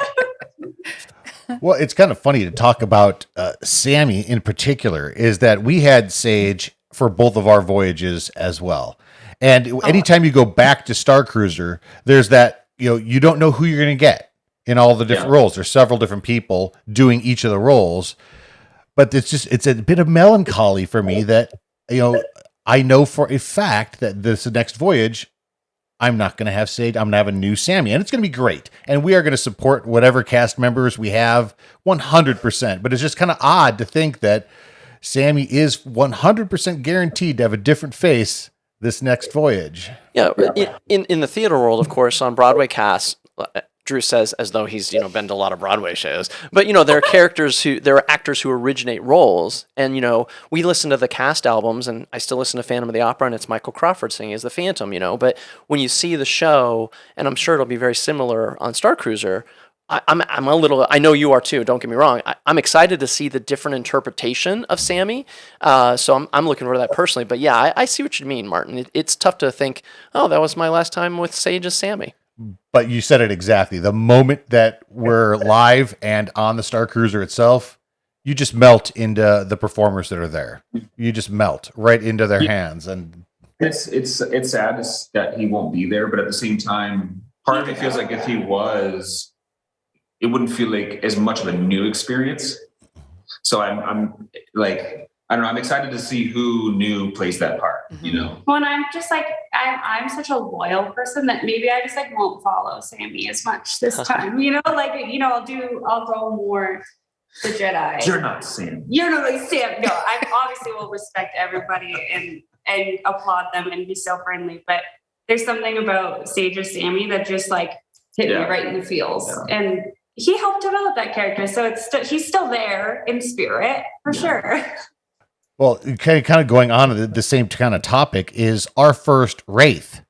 Well, it's kind of funny to talk about Sammy in particular, is that we had Sage for both of our voyages as well. And anytime you go back to Starcruiser, there's that, you don't know who you're going to get in all the different roles. There's several different people doing each of the roles. But it's a bit of melancholy for me that, I know for a fact that this next voyage, I'm not going to have Sage. I'm going to have a new Sammy, and it's going to be great. And we are going to support whatever cast members we have 100%. But it's just kind of odd to think that Sammy is 100% guaranteed to have a different face this next voyage. Yeah, in the theater world, of course, on Broadway casts, Drew says as though he's been to a lot of Broadway shows, but there are actors who originate roles, and we listen to the cast albums, and I still listen to Phantom of the Opera, and it's Michael Crawford singing as the Phantom, but when you see the show, and I'm sure it'll be very similar on Starcruiser, I'm a little, I know you are too, don't get me wrong, I'm excited to see the different interpretation of Sammy, so I'm looking for that personally, but yeah, I see what you mean, Martin. It's tough to think, oh, that was my last time with Sage as Sammy. But you said it exactly. The moment that we're live and on the Starcruiser itself, you just melt into the performers that are there. You just melt right into their hands. And it's sad that he won't be there, but at the same time, part of me feels like if he was, it wouldn't feel like as much of a new experience. So I'm like, I don't know. I'm excited to see who new plays that part. Well, and I'm just like, I'm such a loyal person that maybe I just like won't follow Sammy as much this time. I'll go more the Jedi. You're not Sam. You're not like Sam. No, I obviously will respect everybody and applaud them and be so friendly. But there's something about Sage or Sammy that just like hit me right in the feels. Yeah. And he helped develop that character, so he's still there in spirit for sure. Well, kind of going on to the same kind of topic is our first Wraith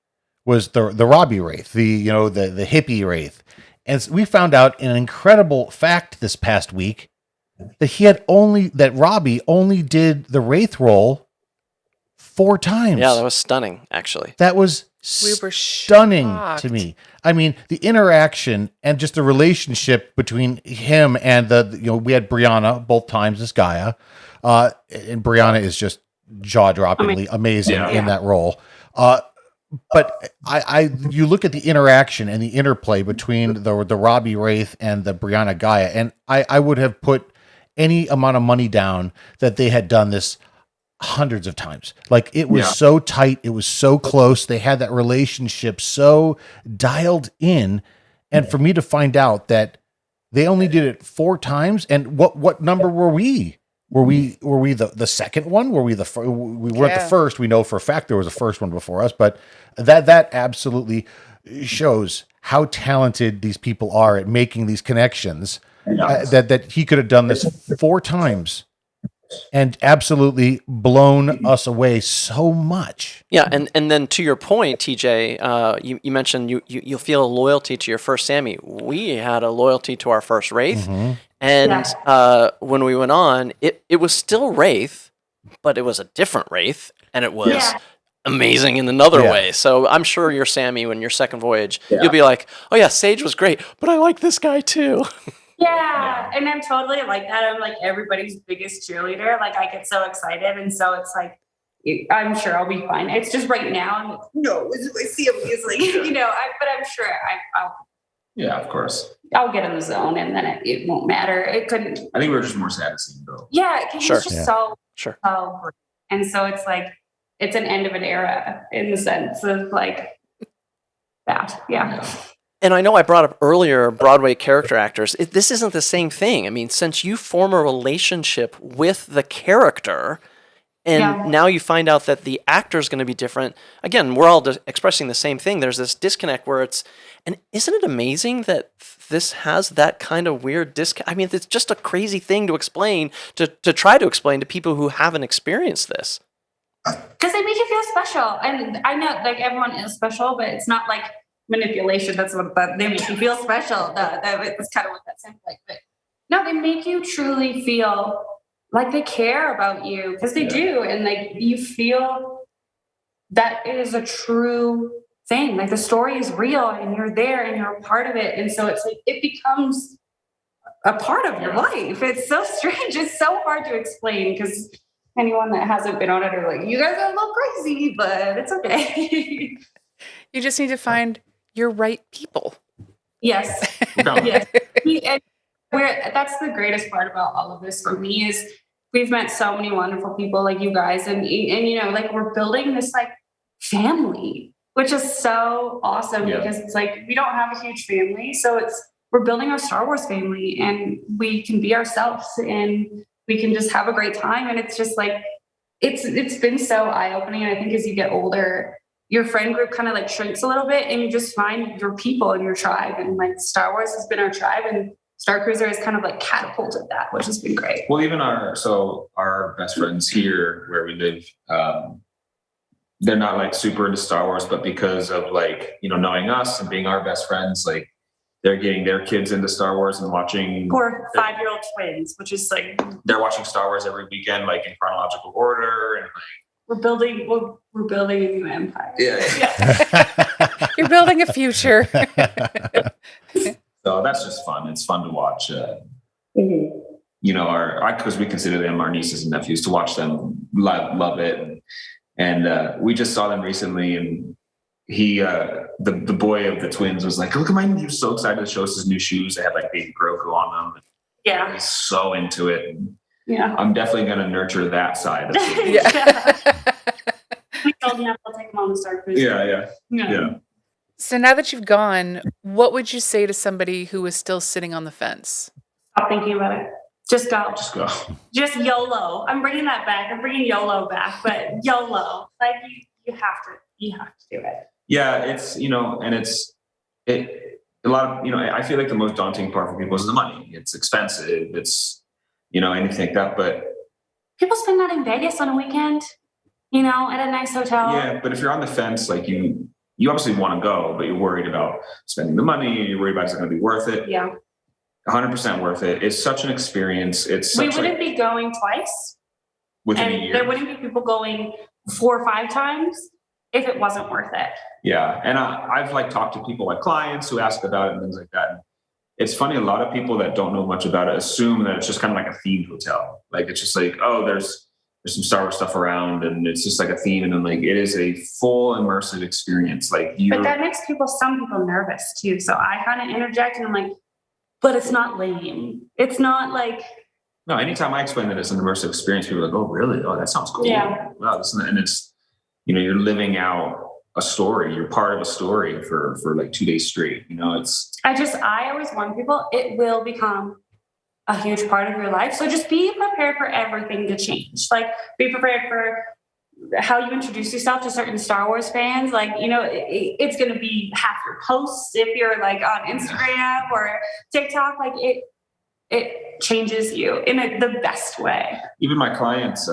was the Robbie Wraith, the hippie Wraith. And we found out an incredible fact this past week that Robbie only did the Wraith role 4 times. Yeah, that was stunning, actually. That was stunning to me. I mean, the interaction and just the relationship between him and we had Brianna both times as Gaia. And Brianna is just jaw-droppingly amazing in that role. But you look at the interaction and the interplay between the Robbie Wraith and the Brianna Gaia, and I would have put any amount of money down that they had done this hundreds of times. Like, it was so tight, it was so close, they had that relationship so dialed in, and for me to find out that they only did it 4 times, and what number were we? Were we the second one? Were we we weren't the first. We know for a fact there was a first one before us, but that absolutely shows how talented these people are at making these connections. That he could have done this 4 times and absolutely blown us away so much. Yeah, and then to your point, TJ, you mentioned you'll feel a loyalty to your first Sammy. We had a loyalty to our first Wraith. Mm-hmm. And when we went on, it was still Wraith, but it was a different Wraith, and it was amazing in another way. So I'm sure your Sammy, when your second voyage, you'll be like, oh yeah, Sage was great, but I like this guy too. Yeah, and I'm totally like that. I'm like everybody's biggest cheerleader. Like, I get so excited, and so it's like, I'm sure I'll be fine. It's just right now, I'm like, no, I see him easily, but I'm sure I'll. Yeah, of course. I'll get in the zone, and then it won't matter. It couldn't. I think we were just more sad to see him go. Yeah, he's just so great. And so it's like, it's an end of an era in the sense of like that. Yeah. And I know I brought up earlier Broadway character actors. This isn't the same thing. I mean, since you form a relationship with the character, and now you find out that the actor is going to be different. Again, we're all expressing the same thing. There's this disconnect where and isn't it amazing that this has that kind of weird disconnect? I mean, it's just a crazy thing to explain, to try to explain to people who haven't experienced this. Because they make you feel special. And I know like everyone is special, but it's not like manipulation. That's what they make you feel special. That's kind of what that sounds like. But no, they make you truly feel like they care about you, because they do. And like you feel that it is a true thing. Like the story is real and you're there and you're a part of it. And so it's like it becomes a part of your life. It's so strange. It's so hard to explain, because anyone that hasn't been on it are like, you guys are a little crazy, but it's okay. You just need to find your right people. Yes. Yes. That's the greatest part about all of this for me is we've met so many wonderful people like you guys, and you know, like we're building this like family, which is so awesome because it's like we don't have a huge family, so we're building our Star Wars family, and we can be ourselves and we can just have a great time. And it's just like it's been so eye-opening. And I think as you get older, your friend group kind of like shrinks a little bit, and you just find your people and your tribe. And like Star Wars has been our tribe, and Starcruiser has kind of like catapulted that, which has been great. Well, even our best friends here where we live, they're not like super into Star Wars, but because of like, you know, knowing us and being our best friends, like they're getting their kids into Star Wars and watching. Poor 5-year-old twins, which is like they're watching Star Wars every weekend, like in chronological order, and like we're building a new empire. Yeah. You're building a future. So that's just fun. It's fun to watch. You know, because we consider them our nieces and nephews, to watch them love it, and we just saw them recently, and he, the boy of the twins, was like, "Look at mine!" He was so excited to show us his new shoes. They had like baby Grogu on them. Yeah, he's so into it. And yeah, I'm definitely going to nurture that side of it. We told him we'll take him on the Starcruiser. Yeah. So now that you've gone, what would you say to somebody who is still sitting on the fence? Stop thinking about it. Just go. Just go. Just YOLO. I'm bringing that back. I'm bringing YOLO back, but YOLO. Like you have to do it. Yeah, it's, you know, and a lot of, you know, I feel like the most daunting part for people is the money. It's expensive. It's, you know, anything like that. But people spend that in Vegas on a weekend, you know, at a nice hotel. Yeah, but if you're on the fence, like you obviously want to go, but you're worried about spending the money. You're worried about is it going to be worth it? Yeah. 100% worth it. It's such an experience. We wouldn't be going twice. Within a year. There wouldn't be people going 4 or 5 times if it wasn't worth it. Yeah. And I've like talked to people like clients who ask about it and things like that. And it's funny, a lot of people that don't know much about it assume that it's just kind of like a themed hotel. Like it's just like, oh, there's some Star Wars stuff around and it's just like a theme. And then like, it is a full immersive experience. Like but that makes some people nervous too. So I kind of interject and I'm like, but it's not lame. It's not like. No, anytime I explain that it's an immersive experience, people are like, oh, really? Oh, that sounds cool. Yeah. Wow. And it's, you know, you're living out a story. You're part of a story for like 2 days straight. You know, I always warn people, it will become a huge part of your life. So just be prepared for everything to change. Like be prepared for how you introduce yourself to certain Star Wars fans. Like, you know, it's going to be half your posts if you're like on Instagram or TikTok. Like it changes you in the best way. Even my clients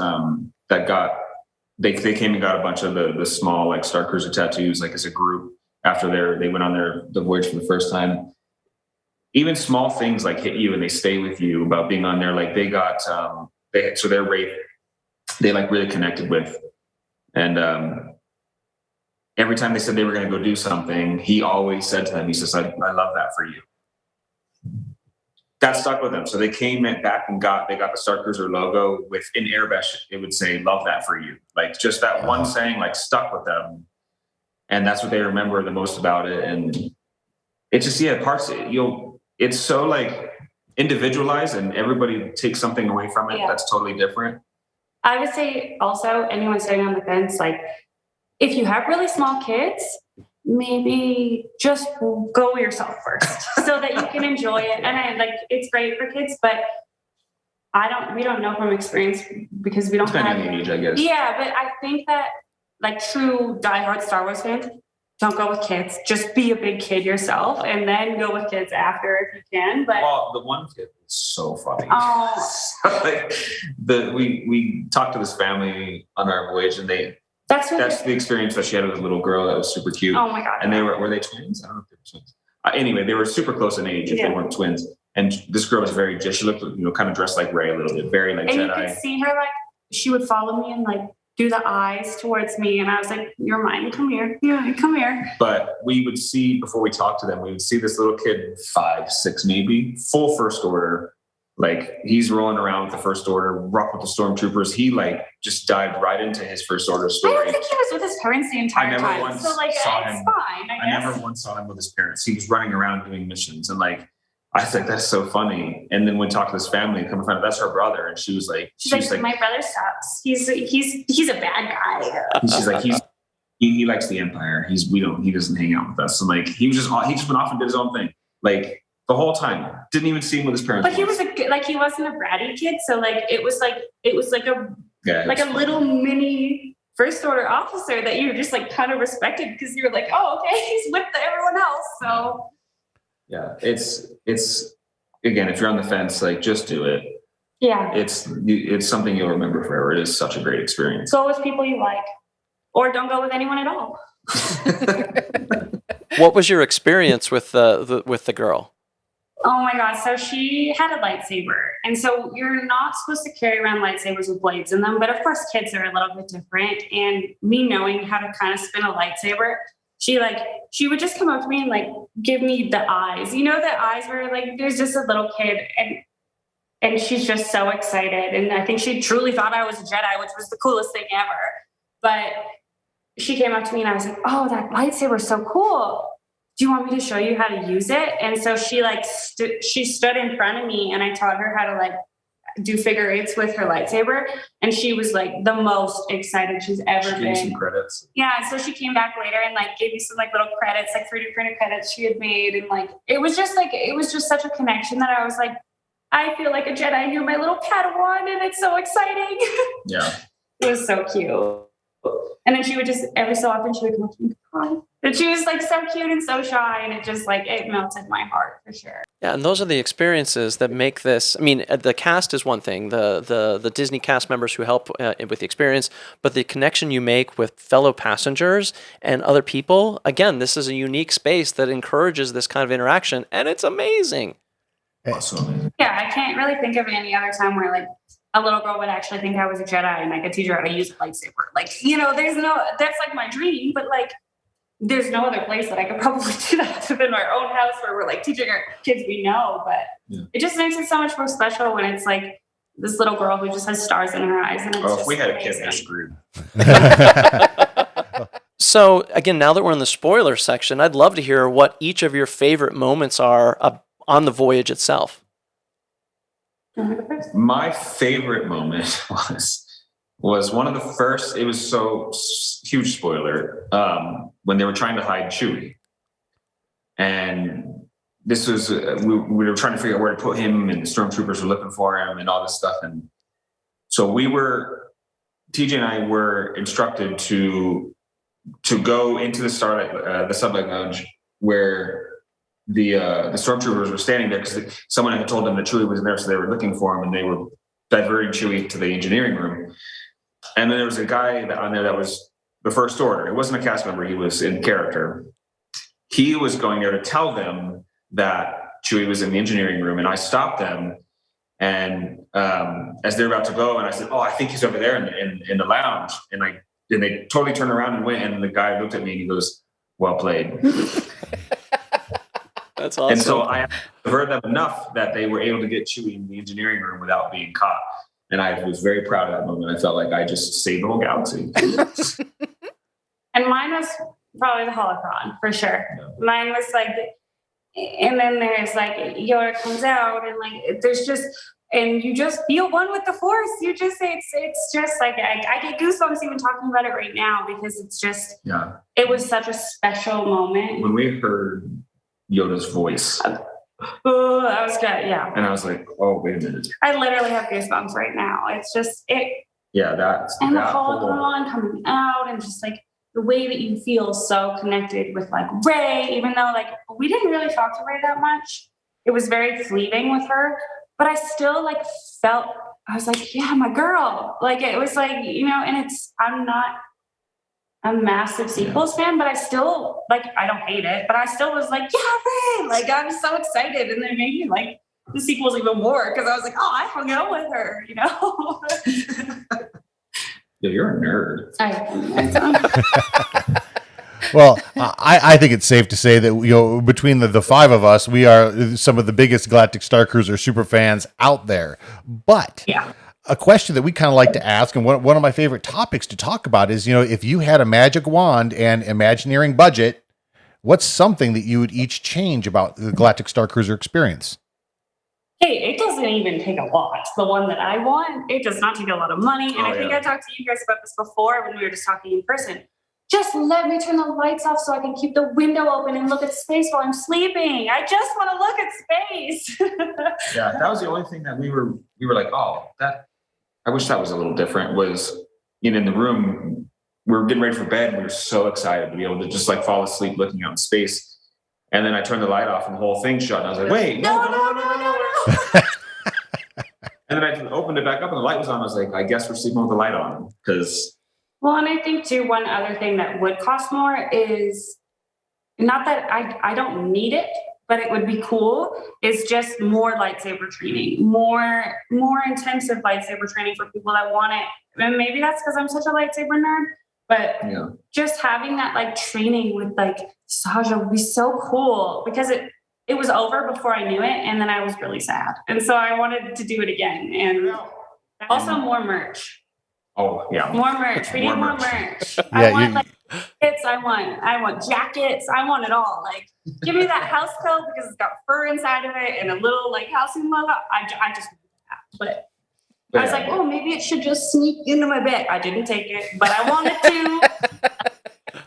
they came and got a bunch of the small like Starcruiser tattoos, like as a group after they went on the voyage for the first time. Even small things like hit you and they stay with you about being on there. Like they got their rate they like really connected with. And every time they said they were going to go do something, he always said to them, he says, I love that for you. That stuck with them. So they came back and they got the Starcruiser logo with in Airbrush. It would say, love that for you. Like just that one saying like stuck with them. And that's what they remember the most about it. And it's just, it's so like individualized and everybody takes something away from it. That's totally different. I would say also anyone sitting on the fence, like if you have really small kids, maybe just go yourself first so that you can enjoy it. And it's great for kids, but we don't know from experience because we don't have the age, I guess. Yeah, but I think that true diehard Star Wars fans, don't go with kids. Just be a big kid yourself, and then go with kids after if you can. But the one kid is so funny. Oh, we talked to this family on our voyage, and that's the experience that she had with a little girl that was super cute. Oh my god! And were they twins? I don't know if they were twins. Anyway, they were super close in age if they weren't twins. And this girl was she looked, kind of dressed like Rey a little bit, very like Jedi. And you could see her she would follow me and do the eyes towards me, and I was like, "You're mine. Come here. Yeah, come here." But we would see, before we talked to them, we would see this little kid, 5, 6 maybe, full First Order. He's rolling around with the First Order, rock with the Stormtroopers. He just dived right into his First Order story. I don't think he was with his parents the entire time. Once so it's saw him. Fine. I never once saw him with his parents. He was running around doing missions, and I was like, that's so funny. And then when we talked to this family, come to find out that's her brother, and she was like, my brother sucks. He's a bad guy. And she's like, he likes the Empire. He doesn't hang out with us. So he just went off and did his own thing. The whole time, didn't even see him with his parents. But he was he wasn't a bratty kid, so it was a little mini First Order officer that you were just kind of respected because you were like, oh, okay, he's with everyone else. So yeah, it's again, if you're on the fence, just do it. Yeah, it's something you'll remember forever. It is such a great experience. Go with people you like, or don't go with anyone at all. What was your experience with the girl? Oh my God. So she had a lightsaber. And so you're not supposed to carry around lightsabers with blades in them. But of course, kids are a little bit different. And me knowing how to kind of spin a lightsaber, she would just come up to me and give me the eyes. The eyes where there's just a little kid and she's just so excited. And I think she truly thought I was a Jedi, which was the coolest thing ever. But she came up to me and I was like, oh, that lightsaber is so cool. Do you want me to show you how to use it? And so she she stood in front of me and I taught her how to do figure eights with her lightsaber. And she was the most excited she's ever been. Gave you some credits. Yeah. So she came back later and gave me some little credits, 3D printed credits she had made. And it was just such a connection that I was like, I feel like a Jedi knew my little Padawan and it's so exciting. Yeah. It was so cute. And then she would just, every so often, she would come up to me and cry. And she was so cute and so shy. And it just it melted my heart for sure. Yeah, and those are the experiences that make this. I mean, the cast is one thing, the Disney cast members who help with the experience, but the connection you make with fellow passengers and other people, again, this is a unique space that encourages this kind of interaction, and it's amazing. Awesome. Yeah, I can't really think of any other time where a little girl would actually think I was a Jedi and I could teach her how to use a lightsaber. That's my dream, but there's no other place that I could probably do that than our own house where we're teaching our kids we know. But It just makes it so much more special when it's this little girl who just has stars in her eyes. And it's if we had amazing. A kid, we're screwed. So again, now that we're in the spoiler section, I'd love to hear what each of your favorite moments are on the voyage itself. My favorite moment was one of the first. It was so huge spoiler when they were trying to hide Chewie, and this was we were trying to figure out where to put him, and the stormtroopers were looking for him, and all this stuff. And so TJ and I were instructed to go into the Sublight Lounge where the stormtroopers were standing there because someone had told them that Chewie was in there, so they were looking for him, and they were diverting Chewie to the engineering room. And then there was a guy on there that was the First Order. It wasn't a cast member; he was in character. He was going there to tell them that Chewie was in the engineering room, and I stopped them. And as they're about to go, and I said, "Oh, I think he's over there in the lounge." And they totally turned around and went. And the guy looked at me and he goes, "Well played." That's awesome. And so I heard them enough that they were able to get Chewie in the engineering room without being caught. And I was very proud of that moment. I felt like I just saved the whole galaxy. And mine was probably the holocron, for sure. Yeah. Mine was and then there's Yoda comes out, and there's just, and you just feel one with the Force. You just, it's just like, I get goosebumps even talking about it right now, because it's just, it was such a special moment. When we heard Yoda's voice. Oh, that was good. Yeah. And I was like, oh, wait a minute. I literally have goosebumps right now. It's just, yeah, that's. And the holocron coming out, and just like the way that you feel so connected with like Rey, even though like we didn't really talk to Rey that much. It was very fleeting with her, but I still like felt, I was like, yeah, my girl. Like it was like, and I'm not a massive sequels fan, but I still like, I don't hate it, but I still was like, yeah, Rey. Like I was so excited, and then maybe like the sequels even more, because I was like, oh, I hung out with her, Yeah, you're a nerd. Well, I think it's safe to say that between the five of us, we are some of the biggest Galactic Starcruiser super fans out there. But a question that we kind of like to ask, and one of my favorite topics to talk about is, if you had a magic wand and Imagineering budget, what's something that you would each change about the Galactic Starcruiser experience? Hey, it doesn't even take a lot. The one that I want, it does not take a lot of money. And I think I talked to you guys about this before when we were just talking in person. Just let me turn the lights off so I can keep the window open and look at space while I'm sleeping. I just want to look at space. Yeah, that was the only thing that we were like, oh, I wish that was a little different. Was in the room, we were getting ready for bed, and we were so excited to be able to just like fall asleep looking out in space. And then I turned the light off, and the whole thing shut. And I was like, wait, no. And then I opened it back up, and the light was on. I was like, I guess we're sleeping with the light on, because. Well, and I think too, one other thing that would cost more is, not that I don't need it, but it would be cool, is just more lightsaber training, more intensive lightsaber training for people that want it. And maybe that's because I'm such a lightsaber nerd, but just having that like training with like Saja would be so cool, because it was over before I knew it, and then I was really sad. And so I wanted to do it again. And also more merch. Oh yeah. More merch. We need more merch. I want like kits. I want jackets. I want it all. Like, give me that house coat because it's got fur inside of it and a little like Halcyon logo. I just want that. But I was like, oh, maybe it should just sneak into my bed. I didn't take it, but I wanted to.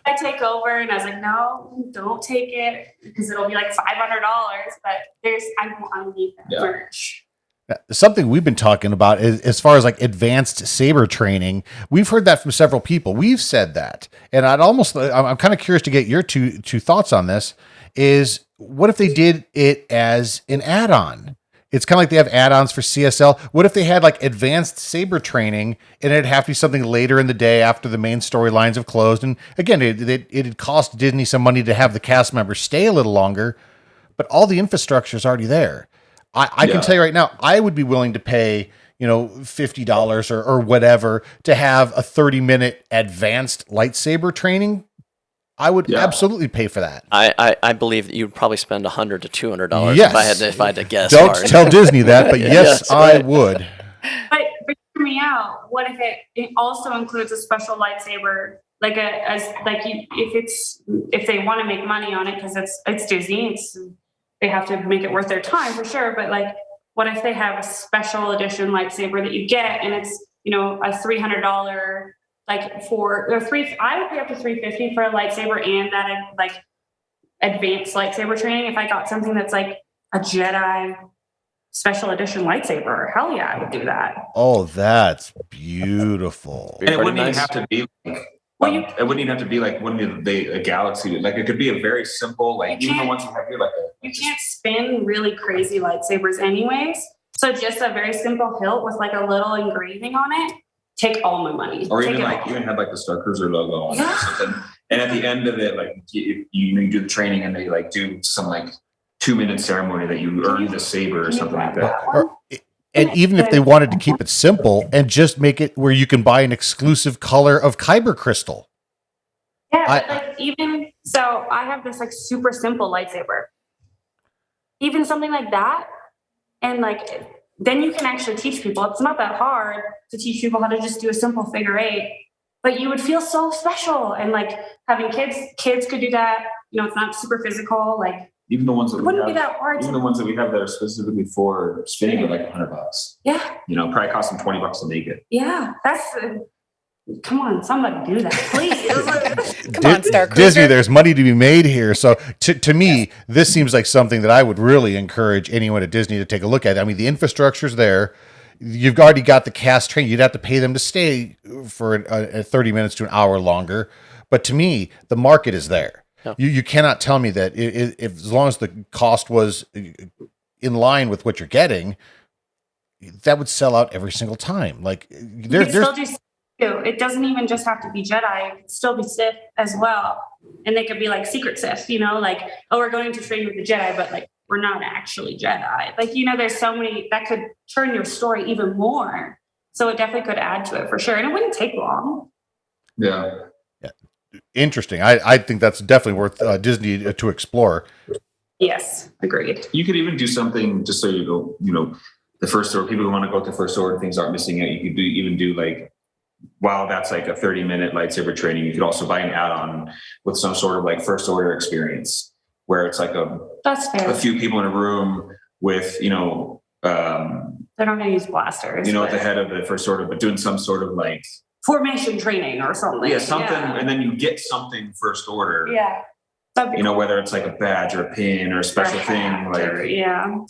I take over, and I was like, no, don't take it, because it'll be like $500. But I need that merch. Something we've been talking about is, as far as like advanced saber training, we've heard that from several people. We've said that, and I'm kind of curious to get your two thoughts on this. Is what if they did it as an add-on? It's kind of like they have add-ons for CSL. What if they had like advanced saber training, and it'd have to be something later in the day after the main storylines have closed? And again, it'd cost Disney some money to have the cast members stay a little longer, but all the infrastructure is already there. I can tell you right now, I would be willing to pay, $50 or whatever to have a 30-minute advanced lightsaber training. I would absolutely pay for that. I believe that you'd probably spend $100 to $200 yes. if I had to guess. Don't tell Disney that, but yes, I would. But hear me out. What if it also includes a special lightsaber, like if they want to make money on it, because it's Disney, they have to make it worth their time for sure. But like, what if they have a special edition lightsaber that you get, and it's a $300 I would pay up to $350 for a lightsaber, and that like advanced lightsaber training. If I got something that's like a Jedi special edition lightsaber, hell yeah, I would do that. Oh, that's beautiful. And it wouldn't even have to be like. It wouldn't even have to be like one of the Galaxy. Like, it could be a very simple, like, even the ones you have here, like you can't spin really crazy lightsabers anyways. So just a very simple hilt with like a little engraving on it. Take all my money. Or even have like the Starcruiser logo on it or something. And at the end of it, like you do the training, and they like do some like 2-minute ceremony that you earn the saber or something like that. And even if they wanted to keep it simple and just make it where you can buy an exclusive color of Kyber crystal. Yeah, so I have this like super simple lightsaber. Even something like that, and like then you can actually teach people. It's not that hard to teach people how to just do a simple figure 8, but you would feel so special. And like having kids could do that. It's not super physical. Like Even the ones that it wouldn't be that hard. Even the ones that we have that are specifically for spinning are like $100. Yeah. You know, probably cost them $20 to make it. Yeah, come on, somebody do that, please. Come on, Starcruiser. Disney, there's money to be made here. So to me, this seems like something that I would really encourage anyone at Disney to take a look at. I mean, the infrastructure's there. You've already got the cast trained. You'd have to pay them to stay for 30 minutes to an hour longer. But to me, the market is there. Yeah. You cannot tell me that if as long as the cost was in line with what you're getting, that would sell out every single time. Like there's still do. It doesn't even just have to be Jedi. It could still be Sith as well. And they could be like secret Sith, you know, like, oh, we're going to train with the Jedi, but like, we're not actually Jedi. Like, you know, there's so many that could turn your story even more. So it definitely could add to it for sure. And it wouldn't take long. Yeah. Interesting. I think that's definitely worth Disney to explore. Yes, agreed. You could even do something just so you go, you know, the first order, people who want to go to the first order, things aren't missing out. You could even do like, while that's like a 30-minute lightsaber training, you could also buy an add-on with some sort of like first order experience where it's like that's fair. A few people in a room with, you know, they're not going to use blasters, you know, at the head of the first order, but doing some sort of like formation training or something. Yeah, something. Yeah. And then you get something first order. Yeah. You know, whether it's like a badge or a pin or a special thing. Like,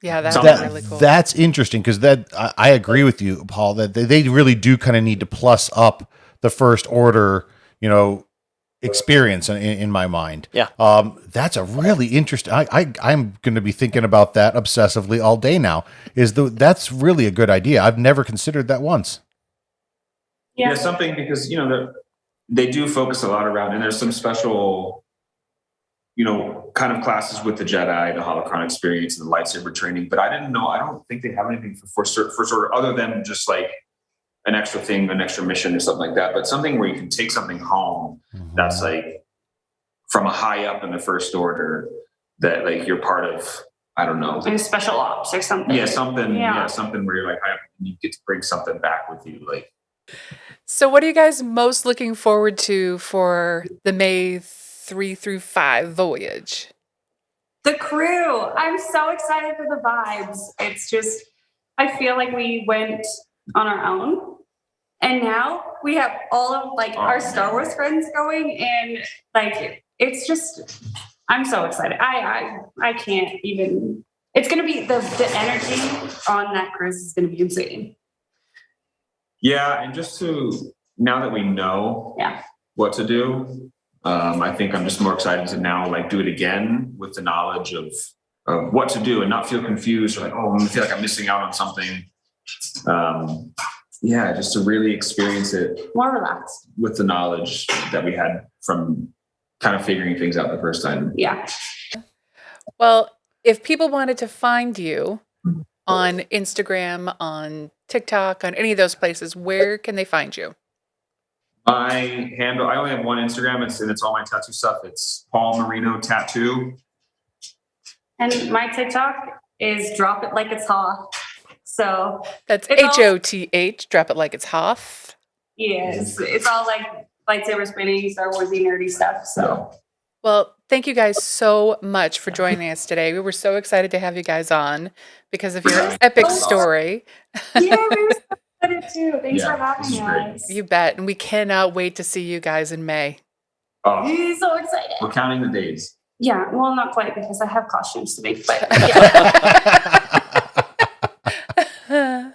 yeah, that's really cool. That's interesting because I agree with you, Paul, that they really do kind of need to plus up the first order, you know, experience in my mind. Yeah. That's a really interesting. I'm going to be thinking about that obsessively all day now. That's really a good idea. I've never considered that once. Yeah, something because, you know, they do focus a lot around, and there's some special, you know, kind of classes with the Jedi, the holocron experience, and the lightsaber training. But I don't think they have anything for first order other than just like an extra thing, an extra mission or something like that. But something where you can take something home that's like from a high up in the first order that like you're part of, I don't know. Like special ops or something. Yeah, something. Yeah, something where you're like high up and you get to bring something back with you. Like. So what are you guys most looking forward to for the May 3 through 5 voyage? The crew. I'm so excited for the vibes. It's just, I feel like we went on our own and now we have all of like our Star Wars friends going, and like, it's just, I'm so excited. I can't even, it's going to be the energy on that cruise is going to be insane. Yeah, and just now that we know what to do, I think I'm just more excited to now like do it again with the knowledge of what to do and not feel confused or like, oh, I feel like I'm missing out on something. Just to really experience it more relaxed with the knowledge that we had from kind of figuring things out the first time. Yeah. Well, if people wanted to find you on Instagram, on TikTok, on any of those places, where can they find you? My handle, I only have one Instagram, it's all my tattoo stuff. It's Paul Marino Tattoo. And my TikTok is Drop It Like It's Hot. So that's HOTH, Drop It Like It's Hoth. Yes, it's all like lightsaber spinning, Star Warsy nerdy stuff. So well, thank you guys so much for joining us today. We were so excited to have you guys on because of your epic story. Yeah, we were so excited too. Thanks for having us. You bet. And we cannot wait to see you guys in May. I'm so excited. We're counting the days. Yeah, well, not quite because I have costumes to make, but yeah.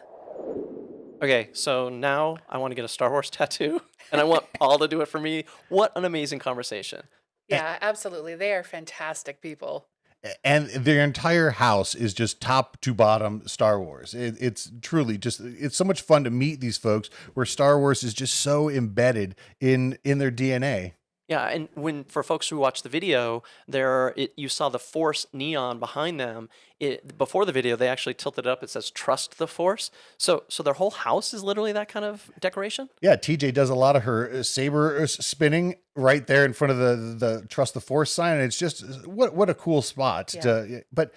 Okay, so now I want to get a Star Wars tattoo, and I want Paul to do it for me. What an amazing conversation. Yeah, absolutely. They are fantastic people. And their entire house is just top to bottom Star Wars. It's truly just, it's so much fun to meet these folks where Star Wars is just so embedded in their DNA. Yeah, and for folks who watch the video, you saw the Force neon behind them. Before the video, they actually tilted it up. It says "Trust the Force." So their whole house is literally that kind of decoration. Yeah, TJ does a lot of her saber spinning right there in front of the "Trust the Force" sign, and it's just what a cool spot. But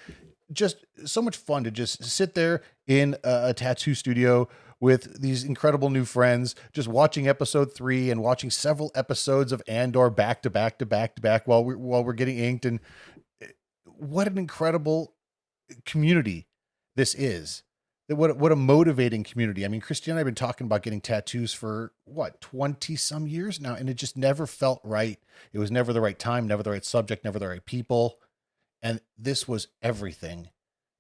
just so much fun to just sit there in a tattoo studio with these incredible new friends, just watching episode 3 and watching several episodes of Andor back to back to back to back while we're getting inked. And what an incredible community this is. What a motivating community. I mean, Christy and I have been talking about getting tattoos for 20 some years now, and it just never felt right. It was never the right time, never the right subject, never the right people. And this was everything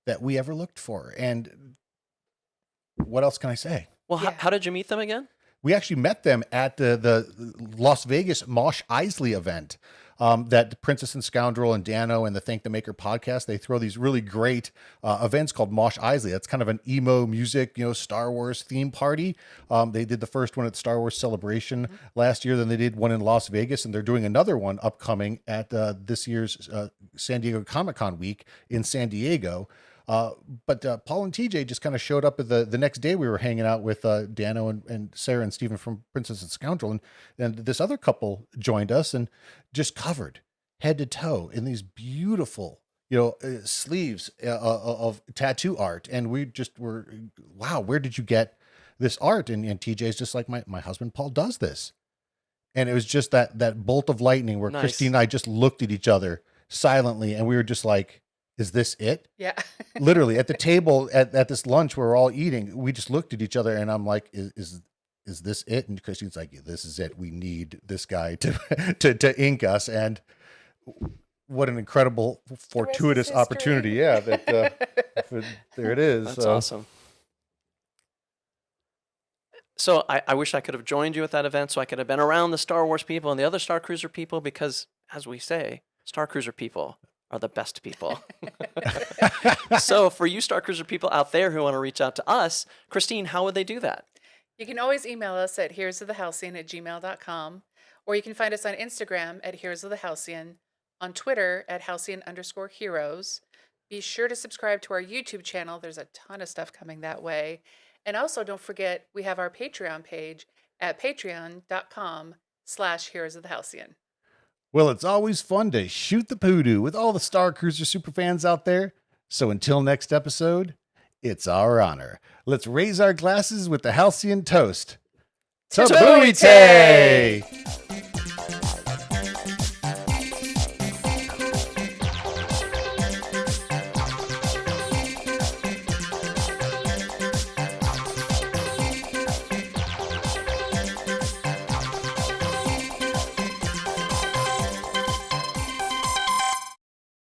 that we ever looked for. And what else can I say? Well, how did you meet them again? We actually met them at the Las Vegas Mosh Isley event. That Princess and Scoundrel and Dano and the Thank the Maker podcast, they throw these really great events called Mosh Isley. That's kind of an emo music, Star Wars theme party. They did the first one at Star Wars Celebration last year. Then they did one in Las Vegas, and they're doing another one upcoming at this year's San Diego Comic-Con week in San Diego. But Paul and TJ just kind of showed up at the next day. We were hanging out with Dano and Sarah and Stephen from Princess and Scoundrel, and this other couple joined us and just covered head to toe in these beautiful, sleeves of tattoo art. And we just were, wow, where did you get this art? And TJ's just like, my husband Paul does this. And it was just that bolt of lightning where Christine and I just looked at each other silently, and we were just like, is this it? Yeah. Literally at the table at this lunch where we're all eating, we just looked at each other, and I'm like, is this it? And Christine's like, yeah, this is it. We need this guy to ink us. And what an incredible, fortuitous opportunity. Yeah. There it is. That's awesome. So I wish I could have joined you at that event, so I could have been around the Star Wars people and the other Starcruiser people, because, as we say, Starcruiser people are the best people. So for you Starcruiser people out there who want to reach out to us, Christine, how would they do that? You can always email us at heroesofthehalcyon@gmail.com, or you can find us on Instagram at heroesofthehalcyon, on Twitter at halcyon_heroes. Be sure to subscribe to our YouTube channel. There's a ton of stuff coming that way. And also don't forget, we have our Patreon page at patreon.com/heroesofthehalcyon. Well, it's always fun to shoot the poodoo with all the Starcruiser superfans out there. So until next episode, it's our honor. Let's raise our glasses with the Halcyon toast. Tabooite!